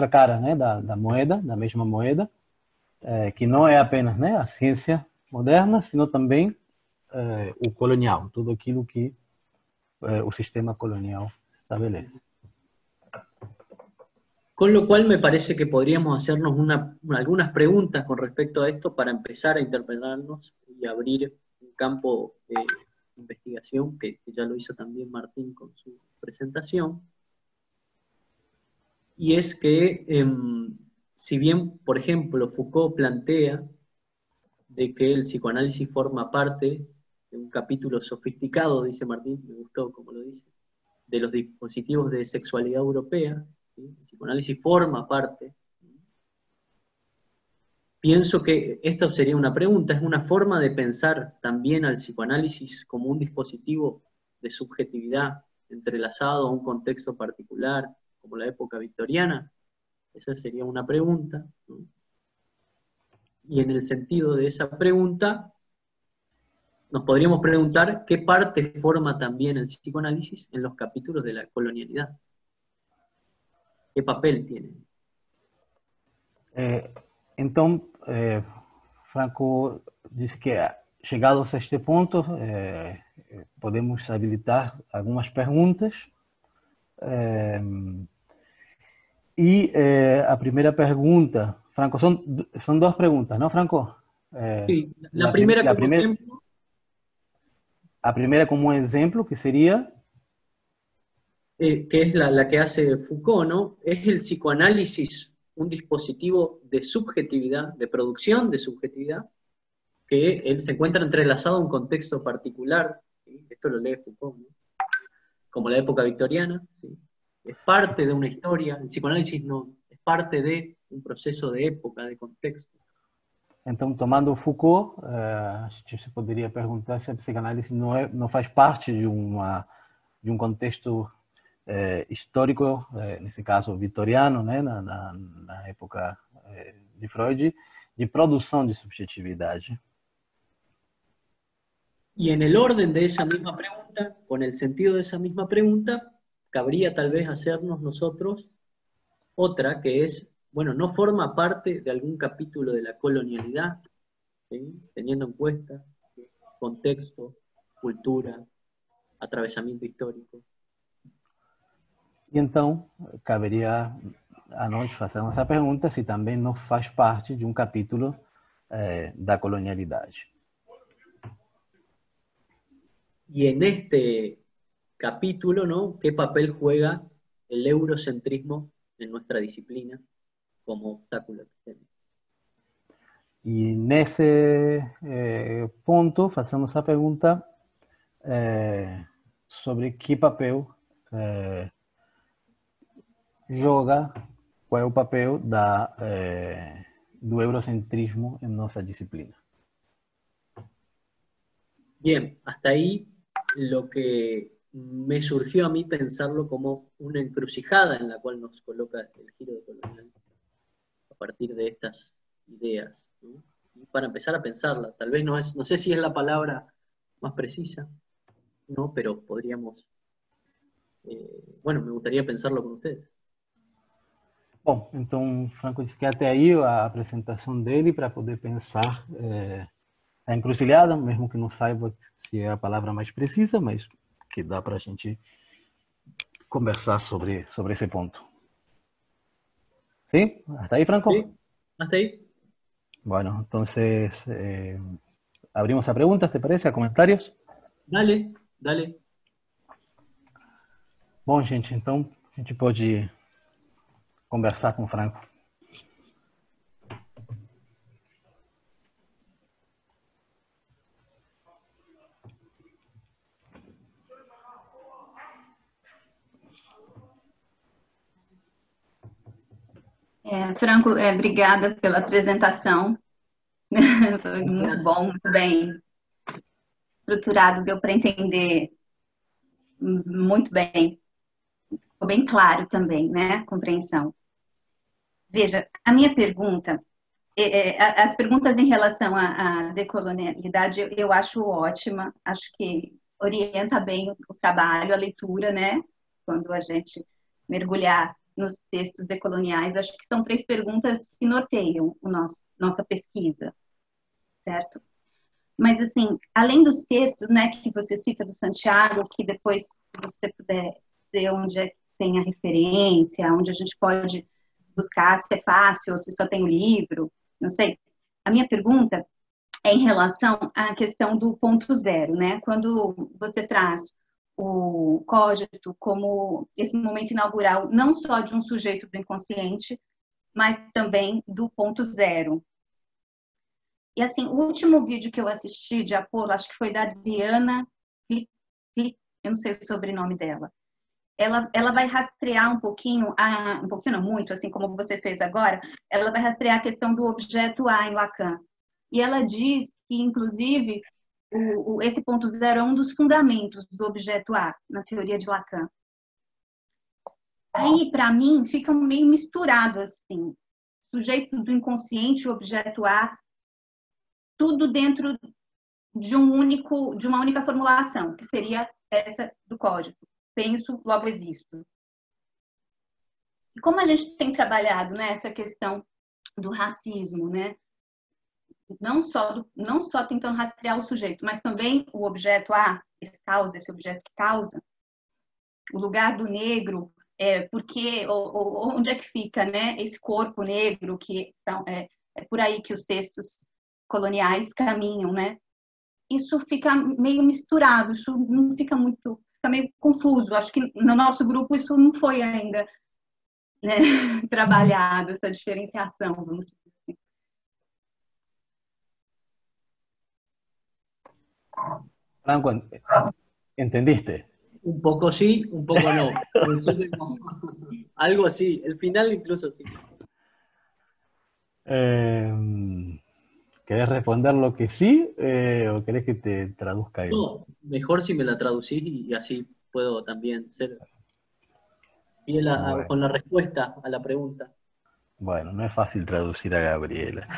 cara, né, da moeda, da mesma moeda, que não é apenas, né, a ciência moderna, sino também o colonial, tudo aquilo que o sistema colonial estabelece. Con lo cual me parece que podríamos hacernos algunas preguntas con respecto a esto para empezar a interpelarnos y abrir un campo de investigación, que ya lo hizo también Martín con su presentación. Y es que, si bien, por ejemplo, Foucault plantea de que el psicoanálisis forma parte de un capítulo sofisticado, dice Martín, me gustó como lo dice, de los dispositivos de sexualidad europea, ¿sí? El psicoanálisis forma parte. Pienso que esto sería una pregunta, es una forma de pensar también al psicoanálisis como un dispositivo de subjetividad entrelazado a un contexto particular, como la época victoriana. Esa sería una pregunta, ¿no? Y en el sentido de esa pregunta, nos podríamos preguntar qué parte forma también el psicoanálisis en los capítulos de la colonialidad. ¿Qué papel tiene? Então, Franco disse que, chegados a este ponto, podemos habilitar algumas perguntas. A primeira pergunta, Franco, são duas perguntas, não, Franco? Sí, la primera como ejemplo. A primeira como um exemplo, que seria... que es la que hace Foucault, ¿no? ¿Es el psicoanálisis un dispositivo de subjetividad, de producción de subjetividad, que él se encuentra entrelazado a un contexto particular? ¿Sí? Esto lo lee Foucault, ¿no? Como la época victoriana, ¿sí? Es parte de una historia, el psicoanálisis no, es parte de un proceso de época, de contexto. Então, tomando Foucault, a gente se poderia perguntar se a psicanálise não faz parte de um contexto histórico, nesse caso vitoriano, né, na época de Freud, de produção de subjetividade. Y en el orden de esa misma pregunta, con el sentido de esa misma pregunta, cabría tal vez hacernos nosotros otra que es, bueno, ¿no forma parte de algún capítulo de la colonialidad? ¿Sí? Teniendo en cuenta contexto, cultura, atravesamiento histórico. E então, caberia a nós fazermos essa pergunta se também não faz parte de um capítulo da colonialidade. Y en este capítulo, ¿no? ¿Qué papel juega el eurocentrismo en nuestra disciplina como obstáculo epistémico? E nesse ponto, fazemos a pergunta sobre que papel joga, qual é o papel do eurocentrismo em nossa disciplina. Bien, hasta ahí lo que me surgió a mí pensarlo como una encrucijada en la cual nos coloca el giro de colonial a partir de estas ideas, ¿no? Y para empezar a pensarla, tal vez no sé si es la palabra más precisa, ¿no? Pero podríamos, bueno, me gustaría pensarlo con ustedes. Bom, então Franco disse que até aí a apresentação dele para poder pensar a encruzilhada, mesmo que não saiba se é a palavra mais precisa, mas que dá para a gente conversar sobre ese punto. ¿Sí? ¿Hasta ahí, Franco? ¿Sí? ¿Hasta ahí? Bueno, entonces abrimos a preguntas, ¿te parece? A comentarios. Dale, dale. Bom, gente, então a gente pode conversar com o Franco. Franco, obrigada pela apresentação. Foi muito bom, muito bem estruturado, deu para entender muito bem. Ficou bem claro também, né? A compreensão. Veja, a minha pergunta, as perguntas em relação à decolonialidade eu acho ótima, acho que orienta bem o trabalho, a leitura, né? Quando a gente mergulhar nos textos decoloniais, acho que são 3 perguntas que norteiam nossa pesquisa, certo? Mas, assim, além dos textos, né, que você cita do Santiago, que depois, se você puder dizer onde é que tem a referência, onde a gente pode buscar, se é fácil, ou se só tem o livro, não sei. A minha pergunta é em relação à questão do ponto zero, né? Quando você traz o cogito como esse momento inaugural, não só de um sujeito do inconsciente, mas também do ponto zero. E assim, o último vídeo que eu assisti de Apolo, acho que foi da Adriana, eu não sei o sobrenome dela. Ela vai rastrear um pouquinho não muito, assim como você fez agora, ela vai rastrear a questão do objeto A em Lacan. E ela diz que, inclusive, esse ponto zero é um dos fundamentos do objeto A, na teoria de Lacan. Aí, para mim, fica meio misturado, assim, sujeito do inconsciente, o objeto A, tudo dentro de uma única formulação, que seria essa do código. Penso, logo existo. E como a gente tem trabalhado, né, essa questão do racismo, né? Não só tentando rastrear o sujeito, mas também o objeto A, esse objeto que causa, o lugar do negro, porque onde é que fica, né, esse corpo negro, que é por aí que os textos coloniais caminham, né? Isso fica meio misturado, isso não fica muito, fica meio confuso. Acho que no nosso grupo isso não foi ainda, né, trabalhado, essa diferenciação, vamos dizer assim. Franco, ¿entendiste? Un poco sí, un poco no. Algo así, el final incluso sí. ¿Querés responder lo que sí o querés que te traduzca yo? No, mejor si me la traducís y así puedo también ser fiel Bueno. con la respuesta a la pregunta. Bueno, no es fácil traducir a Gabriela.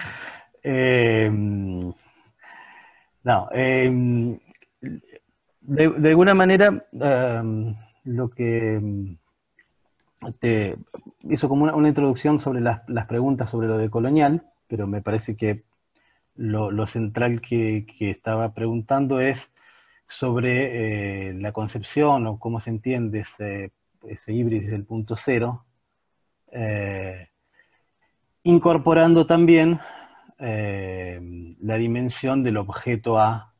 No, de alguna manera lo que te hizo como una introducción sobre las preguntas sobre lo de colonial, pero me parece que lo central que estaba preguntando es sobre la concepción o cómo se entiende ese híbrido desde el punto cero, incorporando también la dimensión del objeto A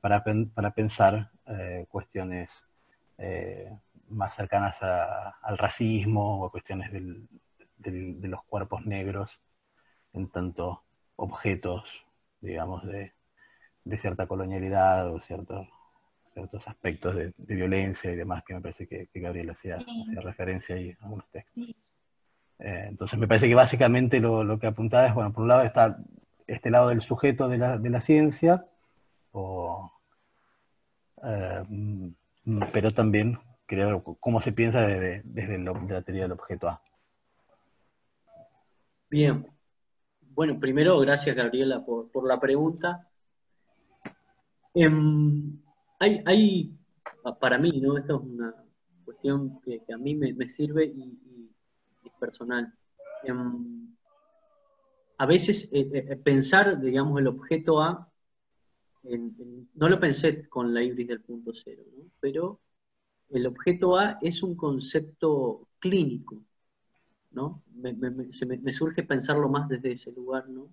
para pensar cuestiones más cercanas al racismo o cuestiones de los cuerpos negros en tanto objetos, digamos, de cierta colonialidad o ciertos aspectos de violencia y demás, que me parece que Gabriel hacía referencia ahí a algunos textos. Entonces me parece que básicamente lo que apuntaba es, bueno, por un lado está este lado del sujeto de la ciencia, pero también creo cómo se piensa desde la teoría del objeto A. Bien. Bueno, primero, gracias Gabriela por la pregunta. Para mí, ¿no? Esto es una cuestión que a mí me sirve y es personal. A veces pensar, digamos, el objeto A, no lo pensé con la híbrida del punto cero, ¿no? Pero el objeto A es un concepto clínico, ¿no? Me surge pensarlo más desde ese lugar, ¿no?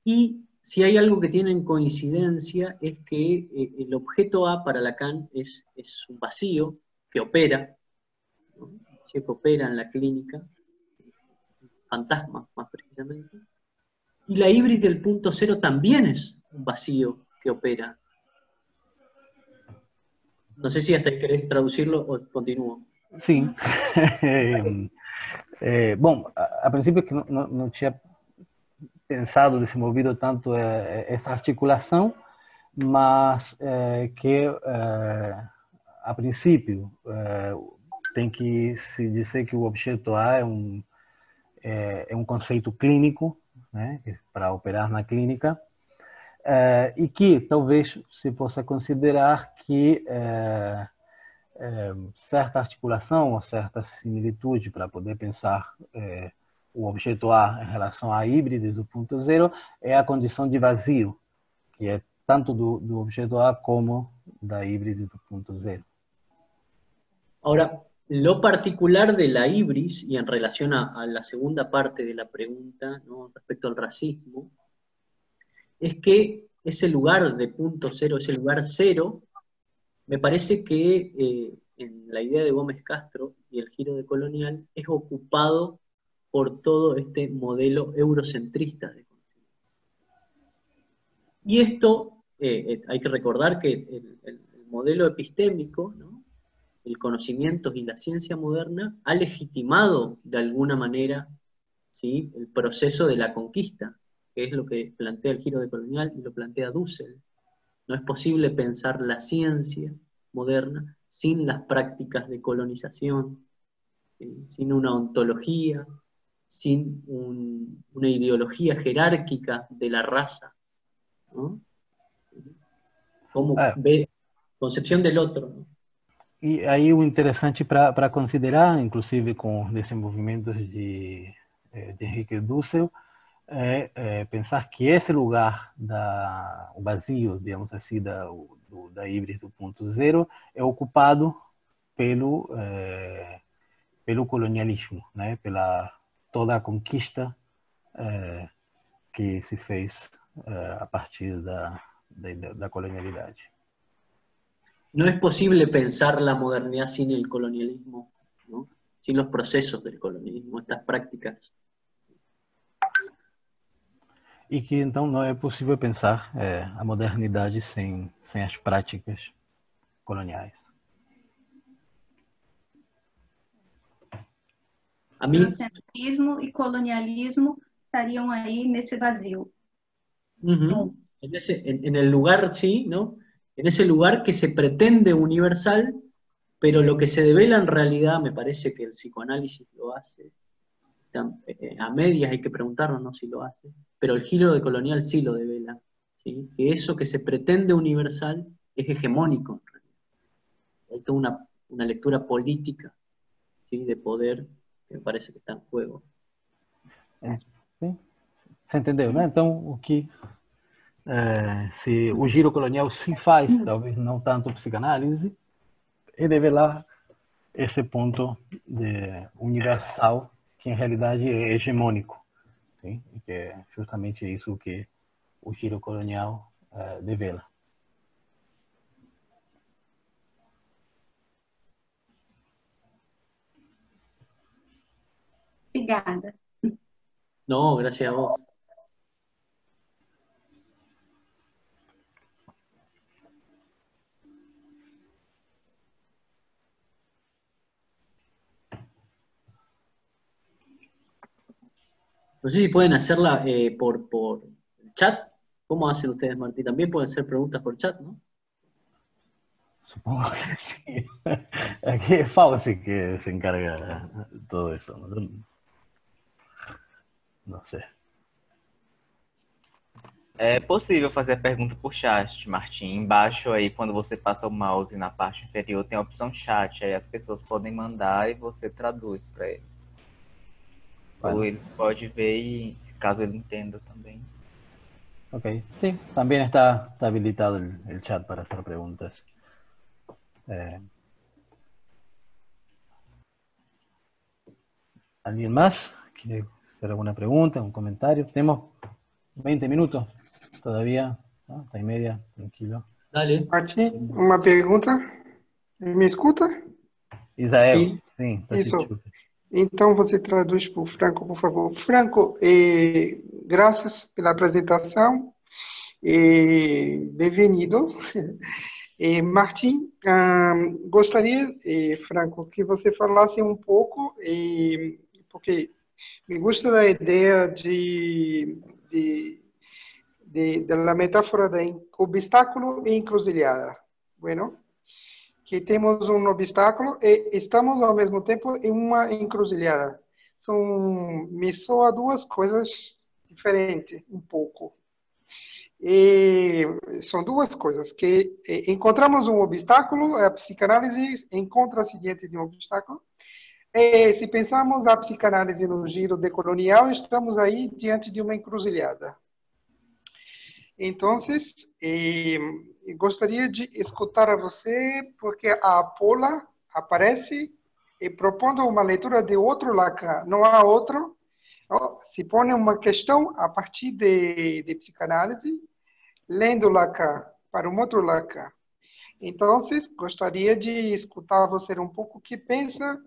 Y si hay algo que tiene en coincidencia es que el objeto A para Lacan es un vacío que opera, ¿no? Que opera en la clínica, fantasma más precisamente, y la híbrida del punto cero también es un vacío que opera. No sé si hasta ahí querés traducirlo o continúo. Sim. Bom, a princípio que não tinha pensado, desenvolvido tanto essa articulação, mas que a princípio tem que se dizer que o objeto A é um conceito clínico, né, para operar na clínica, e que talvez se possa considerar que certa articulação ou certa similitude para poder pensar o objeto A em relação à híbrida do ponto zero é a condição de vazio, que é tanto do objeto A como da híbrida do ponto zero. Ahora, lo particular de la híbris, y en relación a la segunda parte de la pregunta, ¿no?, respecto al racismo, es que ese lugar de punto cero, ese lugar cero, me parece que en la idea de Gómez Castro y el giro de Colonial es ocupado por todo este modelo eurocentrista de conocimiento. Y esto, hay que recordar que el modelo epistémico, ¿no?, el conocimiento y la ciencia moderna ha legitimado de alguna manera, ¿sí?, el proceso de la conquista, que es lo que plantea el giro de Colonial y lo plantea Dussel. No es posible pensar la ciencia moderna sin las prácticas de colonización, sin una ontología, sin una ideología jerárquica de la raza, ¿no? Como concepción del otro, ¿no? E aí o interessante para considerar, inclusive com desenvolvimentos de Henrique Dussel, é pensar que esse lugar, o vazio, digamos assim, da híbrida do ponto zero, é ocupado pelo colonialismo, né? Pela toda a conquista que se fez a partir da colonialidade. No es posible pensar la modernidad sin el colonialismo, ¿no?, sin los procesos del colonialismo, estas prácticas. E que então não é possível pensar a modernidade sem as práticas coloniais. Eurocentrismo e colonialismo estariam aí nesse vazio. En el lugar, sí, ¿no? En ese lugar que se pretende universal, pero lo que se devela en realidad, me parece que el psicoanálisis lo hace, a medias hay que preguntarnos, ¿no?, si lo hace, pero el giro de Colonial sí lo devela, ¿sí?, que eso que se pretende universal es hegemónico en realidad. Hay toda una lectura política, ¿sí?, de poder, que me parece que está en juego. Sim. Você entendeu, né? Então, o que se o giro colonial se faz, talvez não tanto psicanálise, é develar esse ponto universal que em realidade é hegemônico, sim? E que é justamente isso que o giro colonial devela. Obrigada. No, gracias a vos. No sé si pueden hacerla por chat. ¿Cómo hacen ustedes, Martín? También pueden hacer preguntas por chat, ¿no? Supongo que sí. Aquí es Fauci que se encarga de todo eso. No sé. É possível fazer a pergunta por chat, Martim. Embaixo aí, quando você passa o mouse na parte inferior, tem a opção chat. Aí as pessoas podem mandar e você traduz para eles. Ou ele pode ver e, caso ele entenda também. Ok, sí, también está habilitado el chat para hacer preguntas. ¿Alguien más quiere hacer alguna pregunta, un comentario? Tenemos 20 minutos todavía, ¿no? Hasta y media, tranquilo. Dale. Martim, uma pergunta. Me escuta? Israel, Sí. sim, tá Isso. te Então você traduz para o Franco, por favor. Franco, graças pela apresentação. Bem-vindo. Martim, gostaria, Franco, que você falasse um pouco, porque me gusta da ideia da metáfora da obstáculo e encruzilhada. Bueno, que temos um obstáculo e estamos ao mesmo tempo em uma encruzilhada. Me soa duas coisas diferentes, um pouco. São duas coisas, que encontramos um obstáculo, a psicanálise encontra-se diante de um obstáculo, e se pensamos a psicanálise no giro decolonial, estamos aí diante de uma encruzilhada. Então, gostaria de escutar a você, porque a Paula aparece propondo uma leitura de outro Lacan, não há outro. Se põe uma questão a partir de psicanálise, lendo Lacan para um outro Lacan. Então, gostaria de escutar você um pouco o que pensa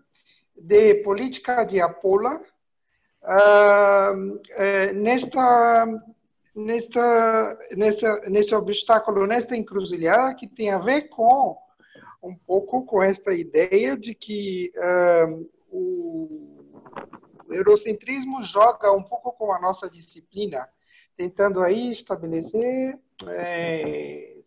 de política de Apola neste obstáculo, nesta encruzilhada, que tem a ver com um pouco com esta ideia de que o eurocentrismo joga um pouco com a nossa disciplina, tentando aí estabelecer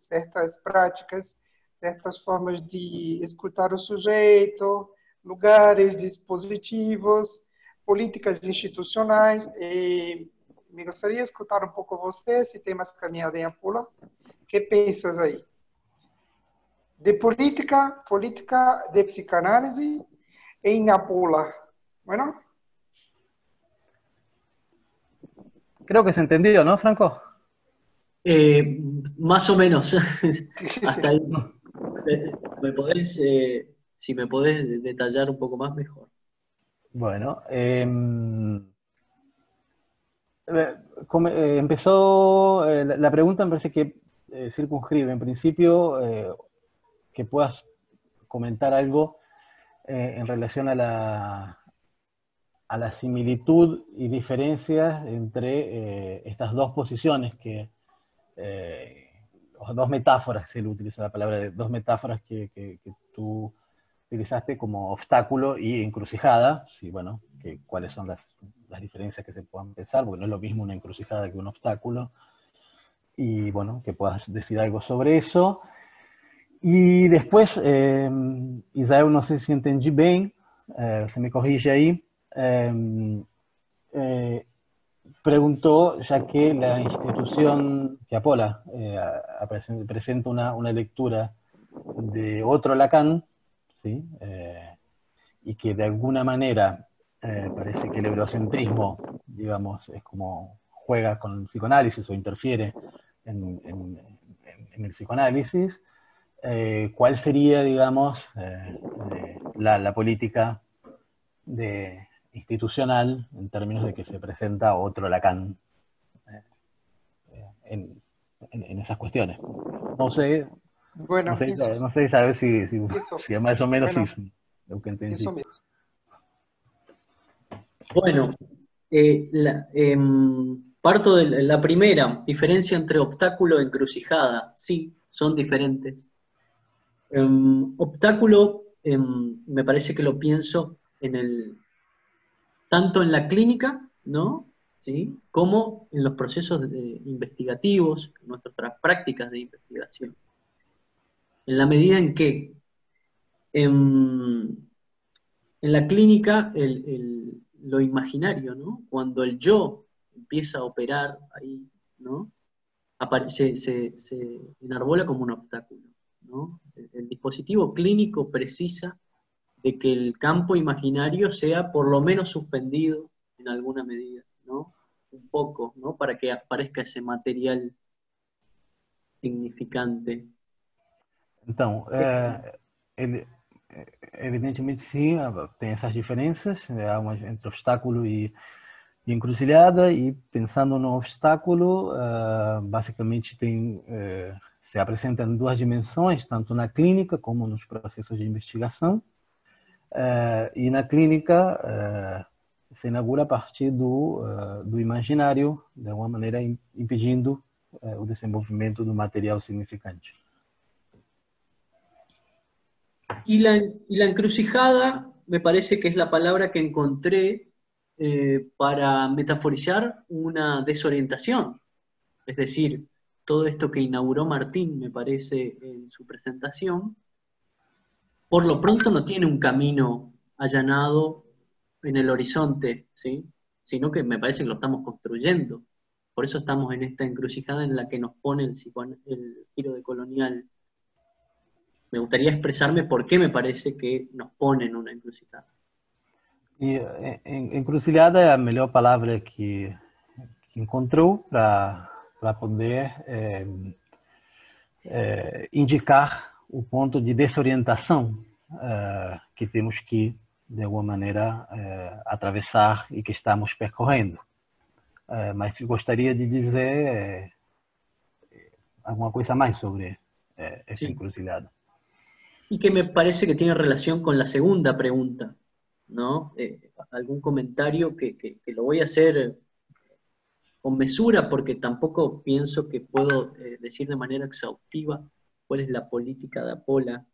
certas práticas, certas formas de escutar o sujeito, lugares, dispositivos, políticas institucionais. Me gostaria de escutar um pouco você, se tem mais caminhada em Apola. O que pensas aí? De política de psicanálise em Apola. Bueno. Creo que se entendió, ¿no, Franco? Más o menos. Hasta ahí. Si me podés detallar un poco más, mejor. Bueno, empezó, la pregunta me parece que circunscribe, en principio, que puedas comentar algo en relación a la similitud y diferencias entre estas dos posiciones o dos metáforas, él utiliza la palabra de dos metáforas que tú utilizaste como obstáculo y encrucijada, sí, bueno, cuáles son las diferencias que se puedan pensar, porque no es lo mismo una encrucijada que un obstáculo, y bueno, que puedas decir algo sobre eso. Y después, Israel, no sé si entendí bien, se me corrige ahí, preguntó, ya que la institución que Apola presenta una lectura de otro Lacan, ¿sí? Y que de alguna manera parece que el eurocentrismo, digamos, es como juega con el psicoanálisis o interfiere en el psicoanálisis, ¿cuál sería, digamos, la política institucional en términos de que se presenta otro Lacan en esas cuestiones? No sé, Bueno, no sé saber si más o menos bueno, hizo lo que entendí. Eso mismo. Bueno, parto de la primera, diferencia entre obstáculo e encrucijada. Sí, son diferentes. Obstáculo, me parece que lo pienso tanto en la clínica, ¿no? ¿Sí? Como en los procesos investigativos, en nuestras prácticas de investigación. En la medida en que en la clínica lo imaginario, ¿no? Cuando el yo empieza a operar ahí, ¿no? Se enarbola como un obstáculo, ¿no? El dispositivo clínico precisa de que el campo imaginario sea por lo menos suspendido en alguna medida, ¿no? Un poco, ¿no? Para que aparezca ese material significante. Então, ele, evidentemente, sim, tem essas diferenças, há uma entre obstáculo e encruzilhada, e pensando no obstáculo, basicamente se apresenta em duas dimensões, tanto na clínica como nos processos de investigação. E na clínica se inaugura a partir do imaginário, de alguma maneira impedindo o desenvolvimento do material significante. Y la encrucijada me parece que es la palabra que encontré para metaforizar una desorientación. Es decir, todo esto que inauguró Martín, me parece, en su presentación, por lo pronto no tiene un camino allanado en el horizonte, ¿sí? Sino que me parece que lo estamos construyendo. Por eso estamos en esta encrucijada en la que nos pone el giro decolonial. Me gustaría expresarme por qué me parece que nos pone en una encrucijada. E encruzilhada é a melhor palavra que encontrou para poder indicar o ponto de desorientação que temos que, de alguma maneira, atravessar e que estamos percorrendo. Mas gostaria de dizer alguma coisa mais sobre essa encruzilhada. Y que me parece que tiene relación con la segunda pregunta, ¿no? Algún comentario que lo voy a hacer con mesura, porque tampoco pienso que puedo decir de manera exhaustiva cuál es la política de Apola,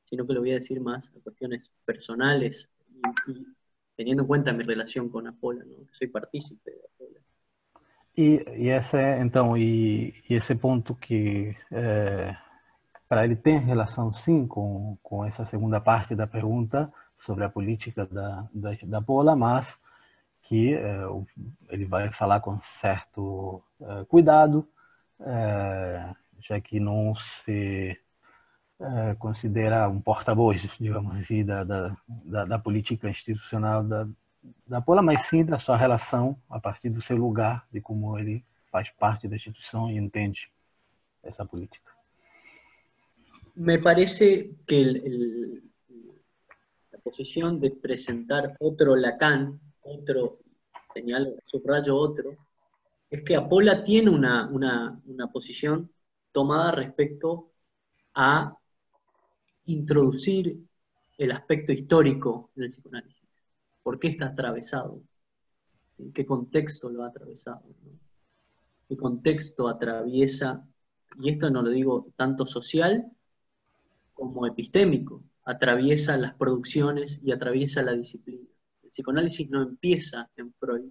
sino que lo voy a decir más a cuestiones personales y teniendo en cuenta mi relación con Apola, ¿no? Soy partícipe de Apola. Esse ponto que para ele tem relação sim com essa segunda parte da pergunta sobre a política da Apola, mas que ele vai falar com certo cuidado, já que não se considera um porta-voz, digamos assim, da política institucional da Apola, mas sim da sua relação a partir do seu lugar, de como ele faz parte da instituição e entende essa política. Me parece que la posición de presentar otro Lacan, señalo, subrayo otro, es que Apola tiene una posición tomada respecto a introducir el aspecto histórico en el psicoanálisis. ¿Por qué está atravesado? ¿En qué contexto lo ha atravesado? ¿No? ¿Qué contexto atraviesa? Y esto no lo digo tanto social como epistémico, atraviesa las producciones y atraviesa la disciplina. El psicoanálisis no empieza en Freud,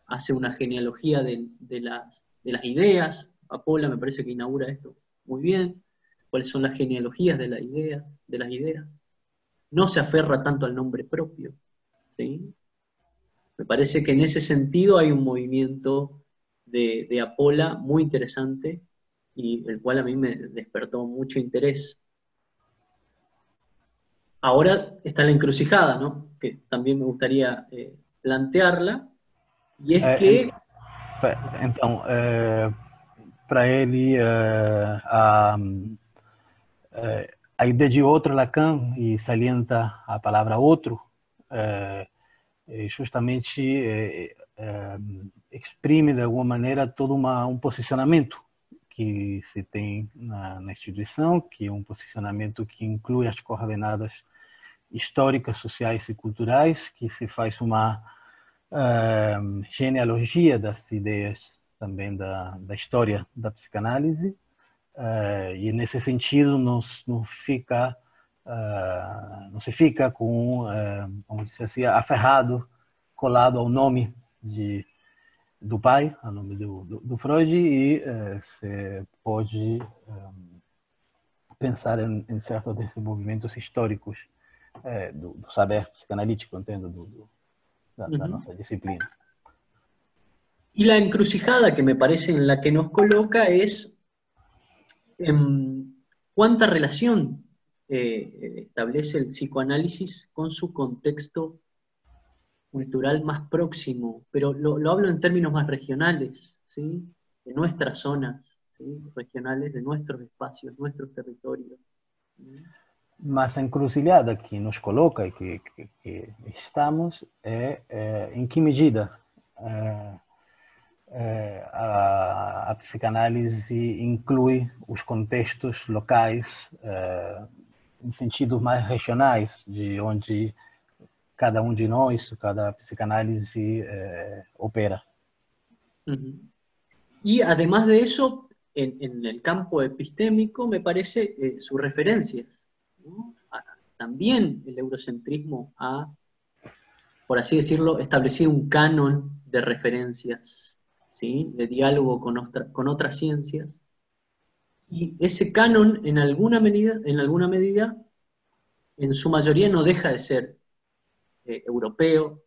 hace una genealogía de las ideas. Apola me parece que inaugura esto muy bien, cuáles son las genealogías de las ideas. No se aferra tanto al nombre propio, ¿sí? Me parece que en ese sentido hay un movimiento de Apola muy interesante, y el cual a mí me despertó mucho interés. Ahora está la encrucijada, ¿no? Que también me gustaría plantearla, y es que... Então, para ele, a ideia de outro Lacan, e salienta a palavra outro, justamente exprime de alguma maneira todo um posicionamento que se tem na instituição, que é um posicionamento que inclui as coordenadas históricas, sociais e culturais, que se faz uma genealogia das ideias também da história da psicanálise, e nesse sentido não se fica com, vamos dizer assim, aferrado, colado ao nome do pai, ao nome do Freud, e se pode pensar em certos desenvolvimentos históricos do saber psicanalítico, entendo, da nossa disciplina. Y la encrucijada que me parece en la que nos coloca es cuánta relación establece el psicoanálisis con su contexto cultural más próximo, pero lo hablo en términos más regionales, ¿sí? De nuestras zonas, ¿sí? Regionales, de nuestros espacios, nuestros territorios. Mas a encruzilhada que nos coloca e que estamos é em que medida a psicanálise inclui os contextos locais em sentidos mais regionais, de onde cada um de nós, cada psicanálise opera. Ujú. Y además de eso, en el campo epistémico, me parece sus referencias, ¿no? También el eurocentrismo ha, por así decirlo, establecido un canon de referencias, ¿sí? De diálogo con otras ciencias. Y ese canon, en alguna medida, en su mayoría no deja de ser europeo.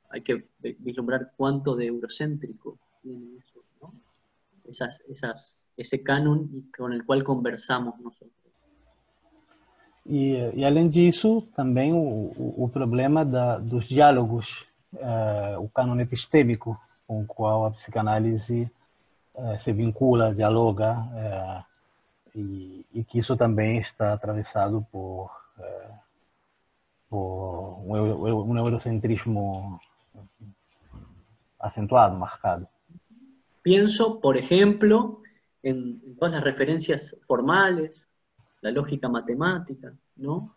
Hay que vislumbrar cuánto de eurocéntrico tiene eso, ¿no? Ese canon con el cual conversamos nosotros. E além disso, também o problema dos diálogos, o cânone epistêmico com o qual a psicanálise se vincula, dialoga, e que isso também está atravessado por um eurocentrismo acentuado, marcado. Pienso, por ejemplo, en todas las referencias formales, la lógica matemática, ¿no?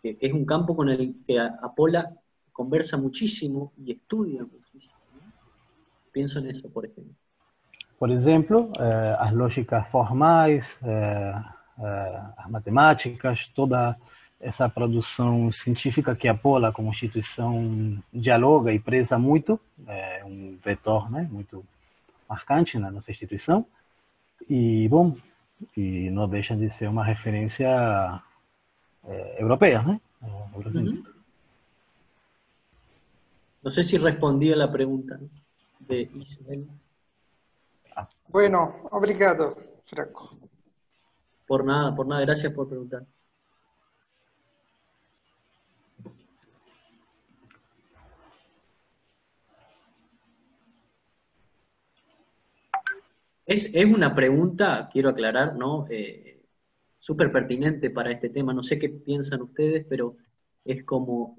Que es un campo con el que Apola conversa muchísimo y estudia muchísimo, ¿no? Pienso en eso, por ejemplo. Por exemplo, as lógicas formais, as matemáticas, toda essa produção científica que a Apola, como instituição, dialoga e preza muito, é um vetor, né, muito marcante na nossa instituição, e, bom, e não deixa de ser uma referência europeia, né? No sé si respondí a la pregunta de Isabel. Bueno, obrigado, Franco. Por nada, gracias por preguntar. Es una pregunta, quiero aclarar, ¿no? Súper pertinente para este tema. No sé qué piensan ustedes, pero es como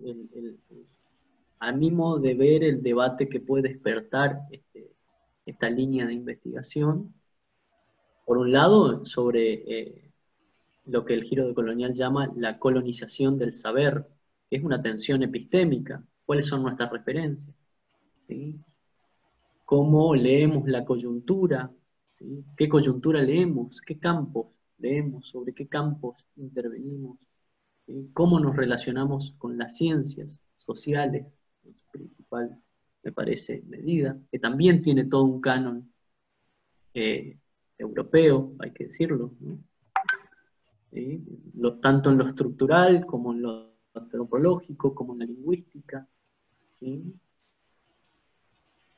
a mi modo de ver el debate que puede despertar esta línea de investigación. Por un lado, sobre lo que el giro decolonial llama la colonización del saber, que es una tensión epistémica. ¿Cuáles son nuestras referencias? ¿Sí? ¿Cómo leemos la coyuntura? ¿Sí? ¿Qué coyuntura leemos? ¿Qué campos leemos? ¿Sobre qué campos intervenimos? ¿Sí? ¿Cómo nos relacionamos con las ciencias sociales? En su principal, me parece, medida, que también tiene todo un canon europeo, hay que decirlo, ¿no? ¿Sí? Tanto en lo estructural, como en lo antropológico, como en la lingüística. ¿Sí?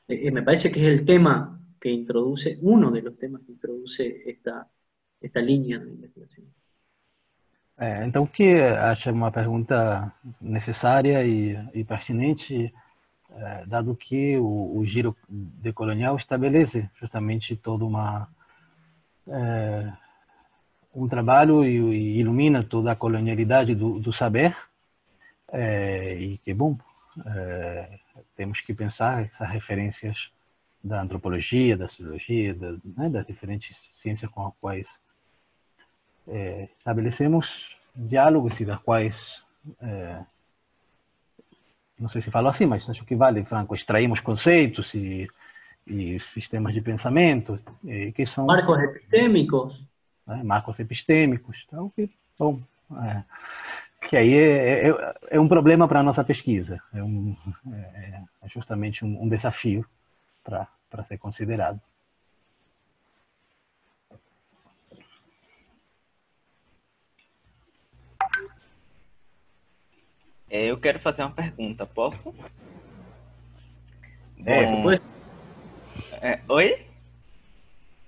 Me parece que es el tema que introduce, uno de los temas que introduce esta línea de investigação. Então, o que acha uma pergunta necessária e pertinente, dado que o giro decolonial estabelece justamente todo um trabalho e ilumina toda a colonialidade do saber, e que, bom, temos que pensar essas referências da antropologia, da sociologia, das diferentes ciências com as quais estabelecemos diálogos e das quais, não sei se falo assim, mas acho que vale, Franco, extraímos conceitos e sistemas de pensamento, que são... Marcos epistêmicos. Marcos epistêmicos. Então, bom, que aí é um problema para a nossa pesquisa, é justamente um desafio para ser considerado. Eu quero fazer uma pergunta, posso? Por supuesto. Oi?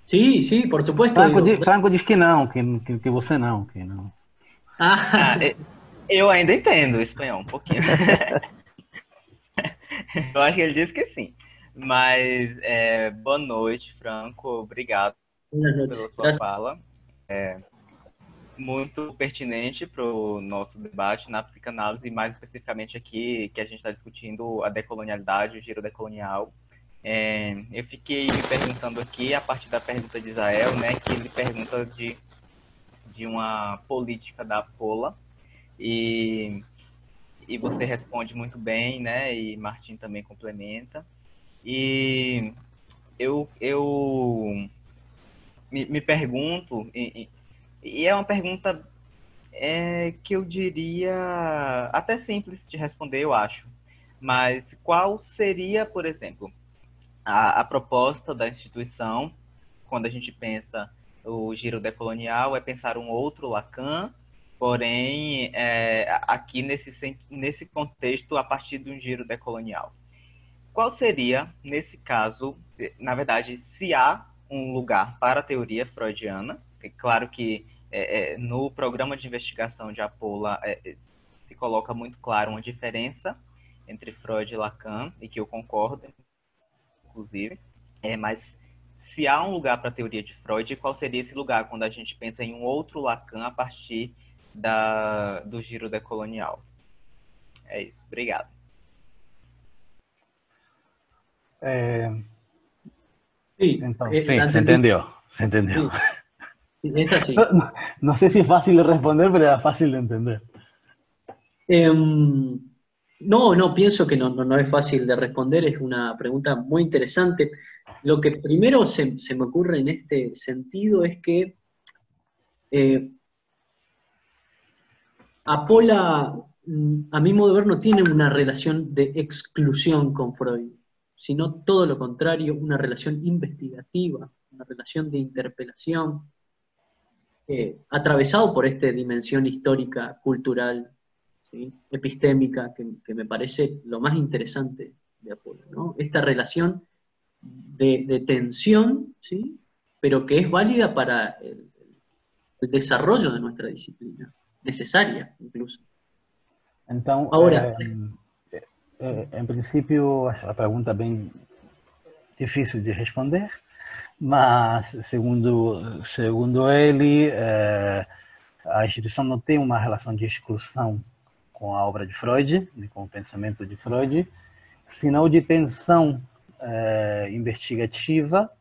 Sí, sí, por supuesto. Franco diz que não, que você não, que não. Eu ainda entendo espanhol um pouquinho. Eu acho que ele disse que sim. Mas boa noite, Franco. Obrigado pela sua fala. muito pertinente para o nosso debate na psicanálise, mais especificamente aqui, que a gente está discutindo a decolonialidade, o giro decolonial. Eu fiquei me perguntando aqui, a partir da pergunta de Israel, né, que ele pergunta de uma política da Apola, e você responde muito bem, né, e Martim também complementa. E eu me pergunto, e é uma pergunta que eu diria até simples de responder, eu acho. Mas qual seria, por exemplo, a proposta da instituição, quando a gente pensa o giro decolonial, é pensar um outro Lacan, porém, aqui nesse contexto, a partir de um giro decolonial. Qual seria, nesse caso, na verdade, se há um lugar para a teoria freudiana? É claro que no programa de investigação de Apola se coloca muito claro uma diferença entre Freud e Lacan, e que eu concordo, inclusive, mas se há um lugar para a teoria de Freud, qual seria esse lugar quando a gente pensa em um outro Lacan a partir do giro decolonial? É isso, obrigado. Sí, Entonces, sí, la se entendí. entendió, se entendió. Sí, esta sí. No sé si es fácil de responder, pero era fácil de entender. No, pienso que no es fácil de responder, es una pregunta muy interesante. Lo que primero se me ocurre en este sentido es que Apola, a mi modo de ver, no tiene una relación de exclusión con Freud, sino todo lo contrario, una relación investigativa, una relación de interpelación, atravesado por esta dimensión histórica, cultural, ¿sí?, epistémica, que me parece lo más interesante de Apola, ¿no? Esta relación de tensión, ¿sí?, pero que es válida para el desarrollo de nuestra disciplina, necesaria incluso. Então, Agora, em princípio, a pergunta é bem difícil de responder, mas, segundo ele, a instituição não tem uma relação de exclusão com a obra de Freud, com o pensamento de Freud, senão de tensão investigativa,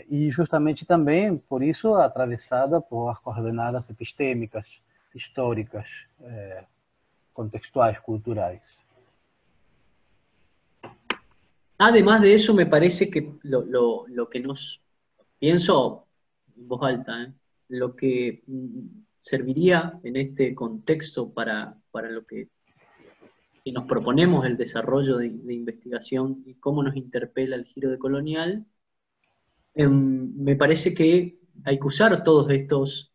e justamente também, por isso, atravessada por coordenadas epistêmicas, históricas, contextuais, culturais. además de eso, me parece que lo que nos, pienso en voz alta, lo que serviría en este contexto para lo que si nos proponemos el desarrollo de investigación y cómo nos interpela el giro decolonial, me parece que hay que usar todos estos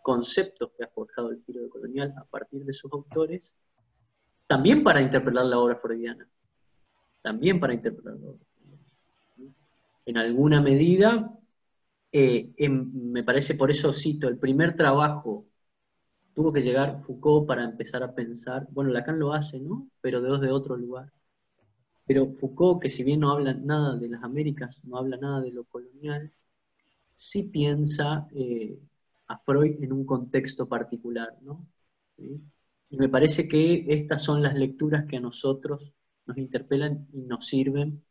conceptos que ha forjado el giro decolonial a partir de sus autores, también para interpelar la obra freudiana. También para interpelar la obra freudiana. En alguna medida, me parece, por eso cito, el primer trabajo tuvo que llegar Foucault para empezar a pensar, bueno, Lacan lo hace, ¿no?, pero de otro lugar. Pero Foucault, que si bien no habla nada de las Américas, no habla nada de lo colonial, sí piensa a Freud en un contexto particular, ¿no? ¿Sí? Y me parece que estas son las lecturas que a nosotros nos interpelan y nos sirven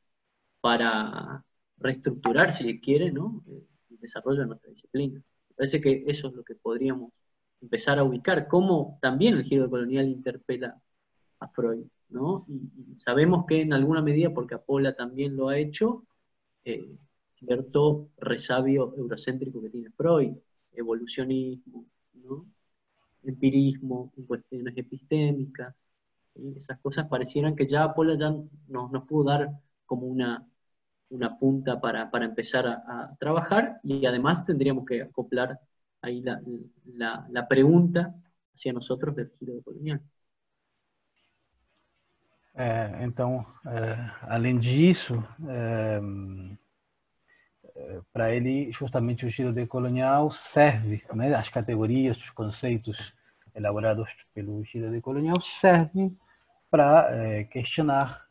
para reestructurar, si se quiere, ¿no?, el desarrollo de nuestra disciplina. Me parece que eso es lo que podríamos empezar a ubicar, cómo también el giro colonial interpela a Freud, ¿no? Y sabemos que en alguna medida, porque Apola también lo ha hecho, cierto resabio eurocéntrico que tiene Freud, evolucionismo, ¿no?, empirismo, cuestiones epistémicas, ¿sí? Esas cosas parecieran que ya Apola ya nos pudo dar como una punta para empezar a trabajar, y además tendríamos que acoplar ahí la pregunta hacia nosotros del giro decolonial. Então, além disso, para ele, justamente o giro decolonial serve, né, as categorias, os conceitos elaborados pelo giro decolonial servem para questionar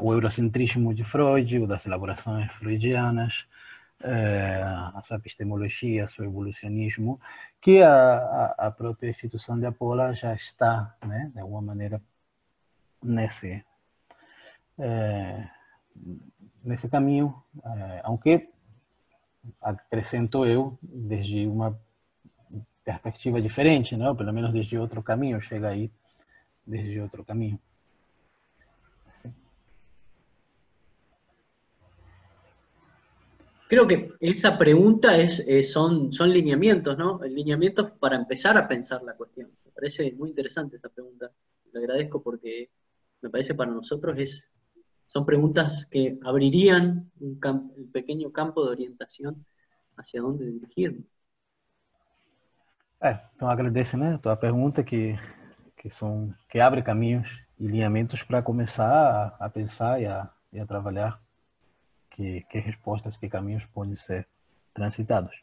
o eurocentrismo de Freud, ou das elaborações freudianas, a sua epistemologia, seu evolucionismo, que a própria instituição de Apola já está, né, de alguma maneira, nesse caminho, aunque acrescento eu desde uma perspectiva diferente, né, ou pelo menos desde outro caminho, chega aí desde outro caminho. Creo que esa pregunta son lineamientos, ¿no? Lineamientos para empezar a pensar la cuestión. Me parece muy interesante esta pregunta. Le agradezco porque me parece para nosotros son preguntas que abrirían un pequeño campo de orientación hacia dónde dirigirnos. Então agradeço, né, a tua pergunta que abre caminhos e lineamentos para começar a pensar e a trabalhar que respostas, que caminhos podem ser transitados.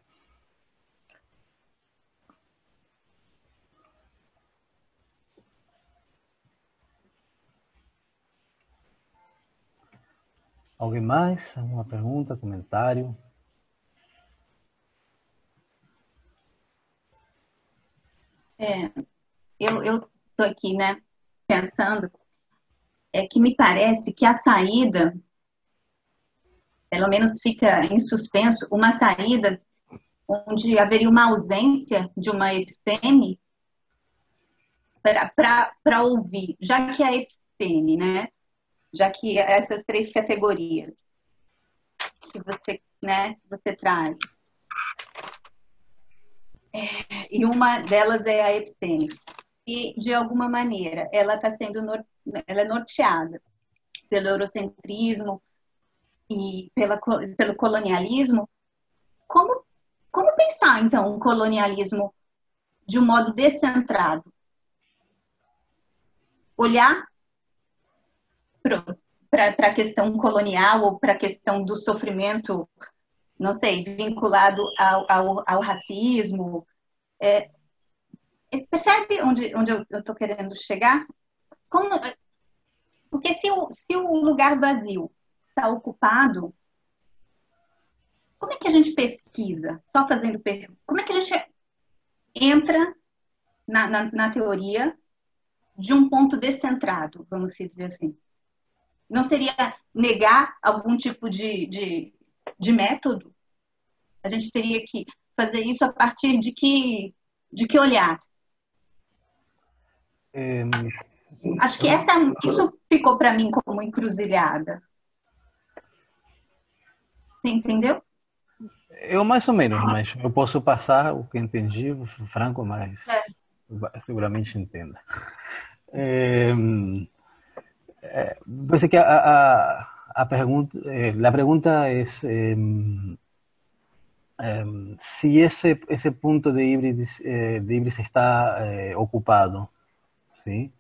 Alguém mais? Alguma pergunta, comentário? Eu estou aqui, né, pensando, que me parece que a saída, pelo menos fica em suspenso, uma saída onde haveria uma ausência de uma episteme para ouvir, já que a episteme, né, já que essas três categorias que você traz, e uma delas é a episteme, e de alguma maneira ela está sendo ela é norteada pelo eurocentrismo e pelo colonialismo. Como pensar então o colonialismo de um modo descentrado? Olhar para a questão colonial ou para a questão do sofrimento, não sei, vinculado ao racismo. Percebe onde eu estou querendo chegar? Porque se o lugar vazio está ocupado, como é que a gente pesquisa? Só fazendo pergunta. Como é que a gente entra na teoria de um ponto descentrado, vamos dizer assim? Não seria negar algum tipo de método? A gente teria que fazer isso a partir de que olhar? Acho que isso ficou para mim como encruzilhada. Você entendeu? Eu mais ou menos, mas eu posso passar o que entendi, Franco, mas seguramente entenda. Pensei que a pergunta é se esse ponto de Híbrides está ocupado, ¿sí?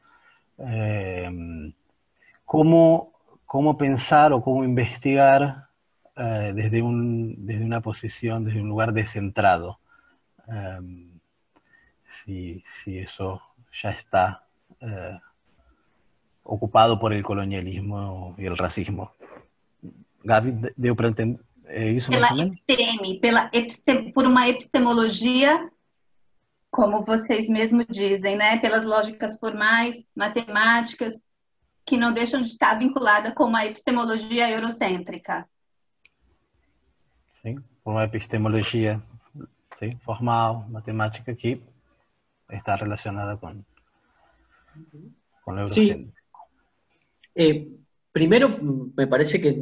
¿Cómo pensar o cómo investigar desde una posición, desde un lugar descentrado? Si eso ya está ocupado por el colonialismo y el racismo. Gabi, deu para entender isso mais ou menos? Por uma epistemologia, como vocês mesmos dizem, né? Pelas lógicas formais, matemáticas, que não deixam de estar vinculada com uma epistemologia eurocêntrica. Sim, por uma epistemologia formal, matemática, que está relacionada con el eurocéntrico. Sí. Primero, me parece que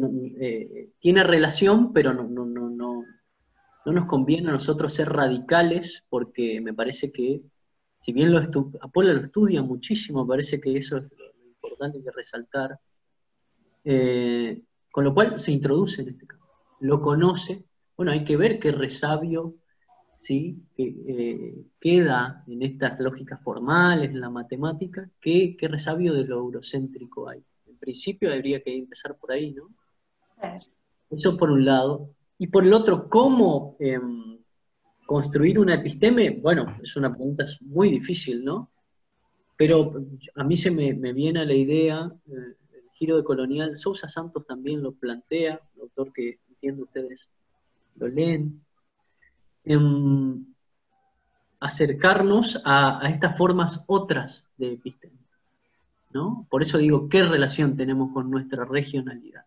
tiene relación, pero no nos conviene a nosotros ser radicales, porque me parece que, si bien Apola lo estudia muchísimo, me parece que eso es lo importante que resaltar, con lo cual se introduce en este campo, lo conoce. Bueno, hay que ver qué resabio, ¿sí? Queda en estas lógicas formales, en la matemática, qué resabio de lo eurocéntrico hay. En principio habría que empezar por ahí, ¿no? Eso por un lado. Y por el otro, ¿cómo construir una episteme? Bueno, es una pregunta muy difícil, ¿no? Pero a mí se me viene a la idea, el giro de colonial, Sousa Santos también lo plantea, el autor que entiendo ustedes lo lo leen, acercarnos a estas formas otras de episteme, ¿no? Por eso digo, ¿qué relación tenemos con nuestra regionalidad,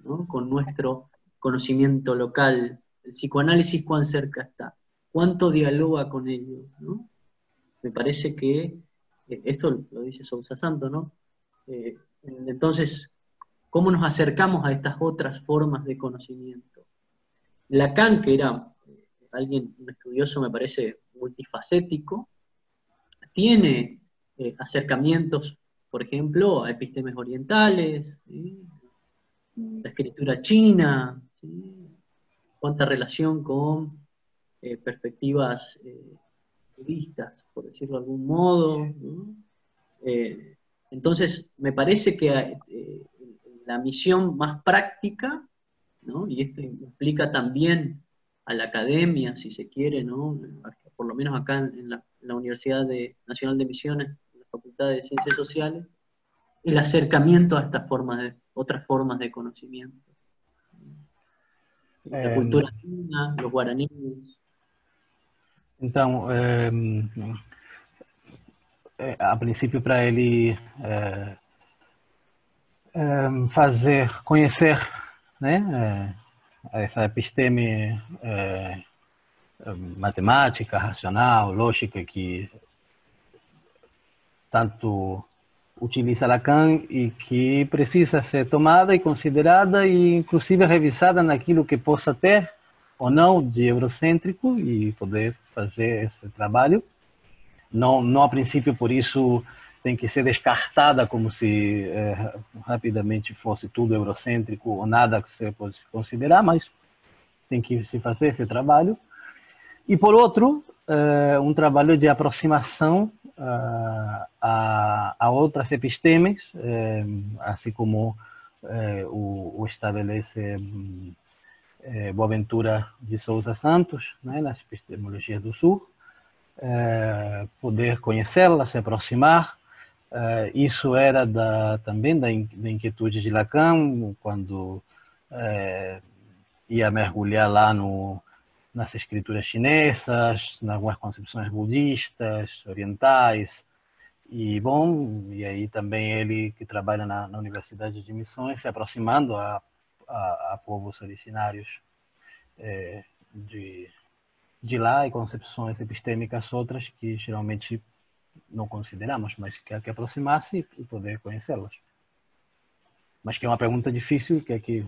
¿no? Con nuestro conocimiento local? El psicoanálisis, ¿cuán cerca está? ¿Cuánto dialoga con ello, ¿no? Me parece que, esto lo dice Sousa Santos, ¿no? Entonces, ¿cómo nos acercamos a estas otras formas de conocimiento? Lacan, que era un estudioso, me parece, multifacético, tiene acercamientos, por ejemplo, a epistemes orientales, ¿sí? La escritura china, ¿sí? Cuánta relación con perspectivas budistas, por decirlo de algún modo, ¿no? Entonces, me parece que la misión más práctica, ¿no? Y esto implica también a la academia, si se quiere, ¿no? Por lo menos acá en la Universidad Nacional de Misiones, en la Facultad de Ciencias Sociales, el acercamiento a estas otras formas de conocimiento. La cultura china, los guaraníes. Então, a princípio, para ele conhecer, né, essa episteme matemática, racional, lógica, que tanto utiliza Lacan e que precisa ser tomada e considerada e inclusive revisada naquilo que possa ter ou não de eurocêntrico e poder fazer esse trabalho. Não a princípio, por isso, tem que ser descartada como se rapidamente fosse tudo eurocêntrico ou nada que você pode considerar, mas tem que se fazer esse trabalho. E, por outro, um trabalho de aproximação a outras epistemes, assim como o estabelece Boaventura de Sousa Santos, né, nas epistemologias do Sul, poder conhecê-la, se aproximar. Isso era também da inquietude de Lacan, quando ia mergulhar lá nas escrituras chinesas, nas algumas concepções budistas, orientais, e aí também ele que trabalha na Universidade de Missões, se aproximando a povos originários de lá e concepções epistêmicas outras que geralmente não consideramos, mas que há que aproximar-se e poder conhecê-las. Mas que é uma pergunta difícil, que é que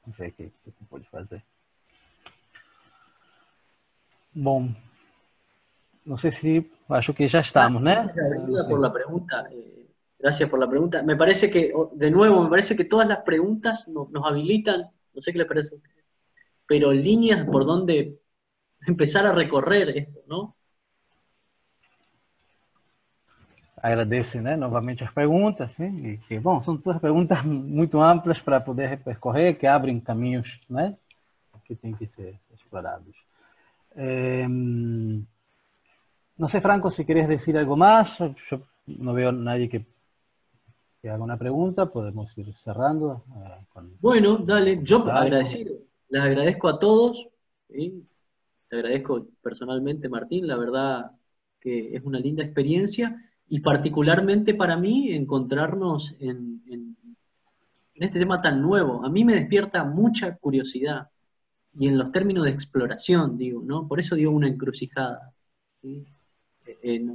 não sei o que você pode fazer. Bom, no sé si, acho que ya estamos, ¿no? Gracias por la pregunta. Gracias por la pregunta. Me parece que, de nuevo, me parece que todas las preguntas nos habilitan, no sé qué les parece a ustedes, pero líneas por donde empezar a recorrer esto, ¿no? Agradeço, né, novamente as perguntas, né, e que, bom, são todas perguntas muito amplas para poder percorrer, que abrem caminhos, né, que têm que ser explorados. No sé, Franco, si querés decir algo más. Yo no veo a nadie que haga una pregunta. Podemos ir cerrando. Bueno, dale. Yo agradecido. Les agradezco a todos. ¿Sí? Te agradezco personalmente, Martín. La verdad que es una linda experiencia. Y particularmente para mí encontrarnos en este tema tan nuevo. A mí me despierta mucha curiosidad. Y en los términos de exploración, digo, ¿no? Por eso digo una encrucijada, ¿sí?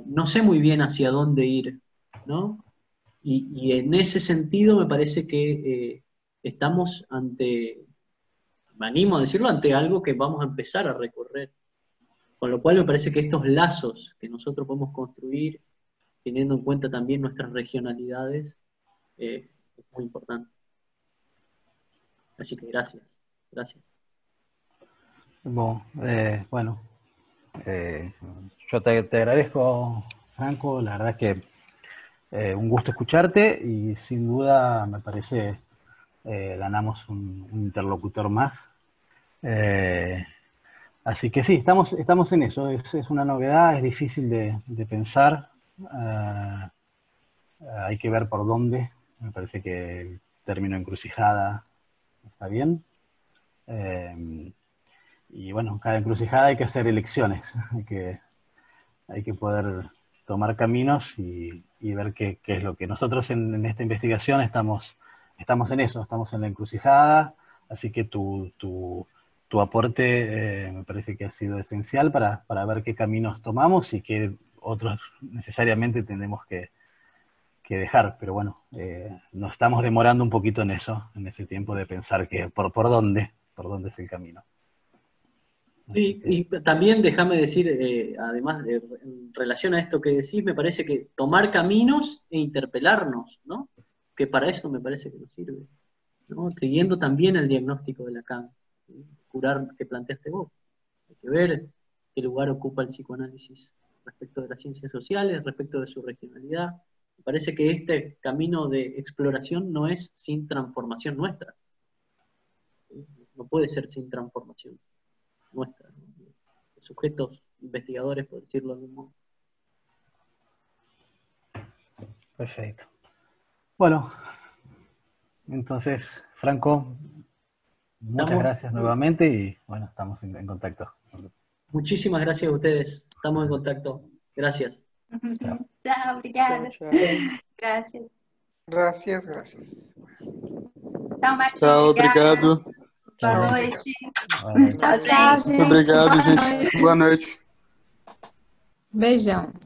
No sé muy bien hacia dónde ir, ¿no? Y en ese sentido me parece que estamos me animo a decirlo, ante algo que vamos a empezar a recorrer. Con lo cual me parece que estos lazos que nosotros podemos construir, teniendo en cuenta también nuestras regionalidades, es muy importante. Así que gracias. Bueno, yo te agradezco, Franco, la verdad que un gusto escucharte y sin duda me parece ganamos un interlocutor más. Así que sí, estamos en eso, es una novedad, es difícil de pensar, hay que ver por dónde, me parece que el término encrucijada está bien. bueno, en cada encrucijada hay que hacer elecciones, hay que poder tomar caminos y ver qué es lo que nosotros en esta investigación estamos en eso, estamos en la encrucijada, así que tu aporte me parece que ha sido esencial para ver qué caminos tomamos y qué otros necesariamente tenemos que dejar, pero bueno, nos estamos demorando un poquito en eso, en ese tiempo de pensar que por dónde es el camino. Sí, y también déjame decir, además en relación a esto que decís, me parece que tomar caminos e interpelarnos, ¿no? Que para eso me parece que nos sirve, ¿no? Siguiendo también el diagnóstico de Lacan, ¿sí? Curar que planteaste vos. Hay que ver qué lugar ocupa el psicoanálisis respecto de las ciencias sociales, respecto de su regionalidad. Me parece que este camino de exploración no es sin transformación nuestra. ¿Sí? No puede ser sin transformación nuestra, ¿no? Sujetos investigadores, por decirlo de algún modo. Perfecto. Bueno, entonces, Franco, muchas gracias nuevamente y bueno, estamos en contacto. Muchísimas gracias a ustedes. Estamos en contacto. Gracias. Chao. Chao, obrigada. Tchau. Gracias. Gracias, gracias. Tchau, Martim. Tchau, obrigado. Boa noite. Boa noite. Tchau, Tchau, gente. gente. Muito obrigado, Boa gente. noite. Boa noite. Beijão.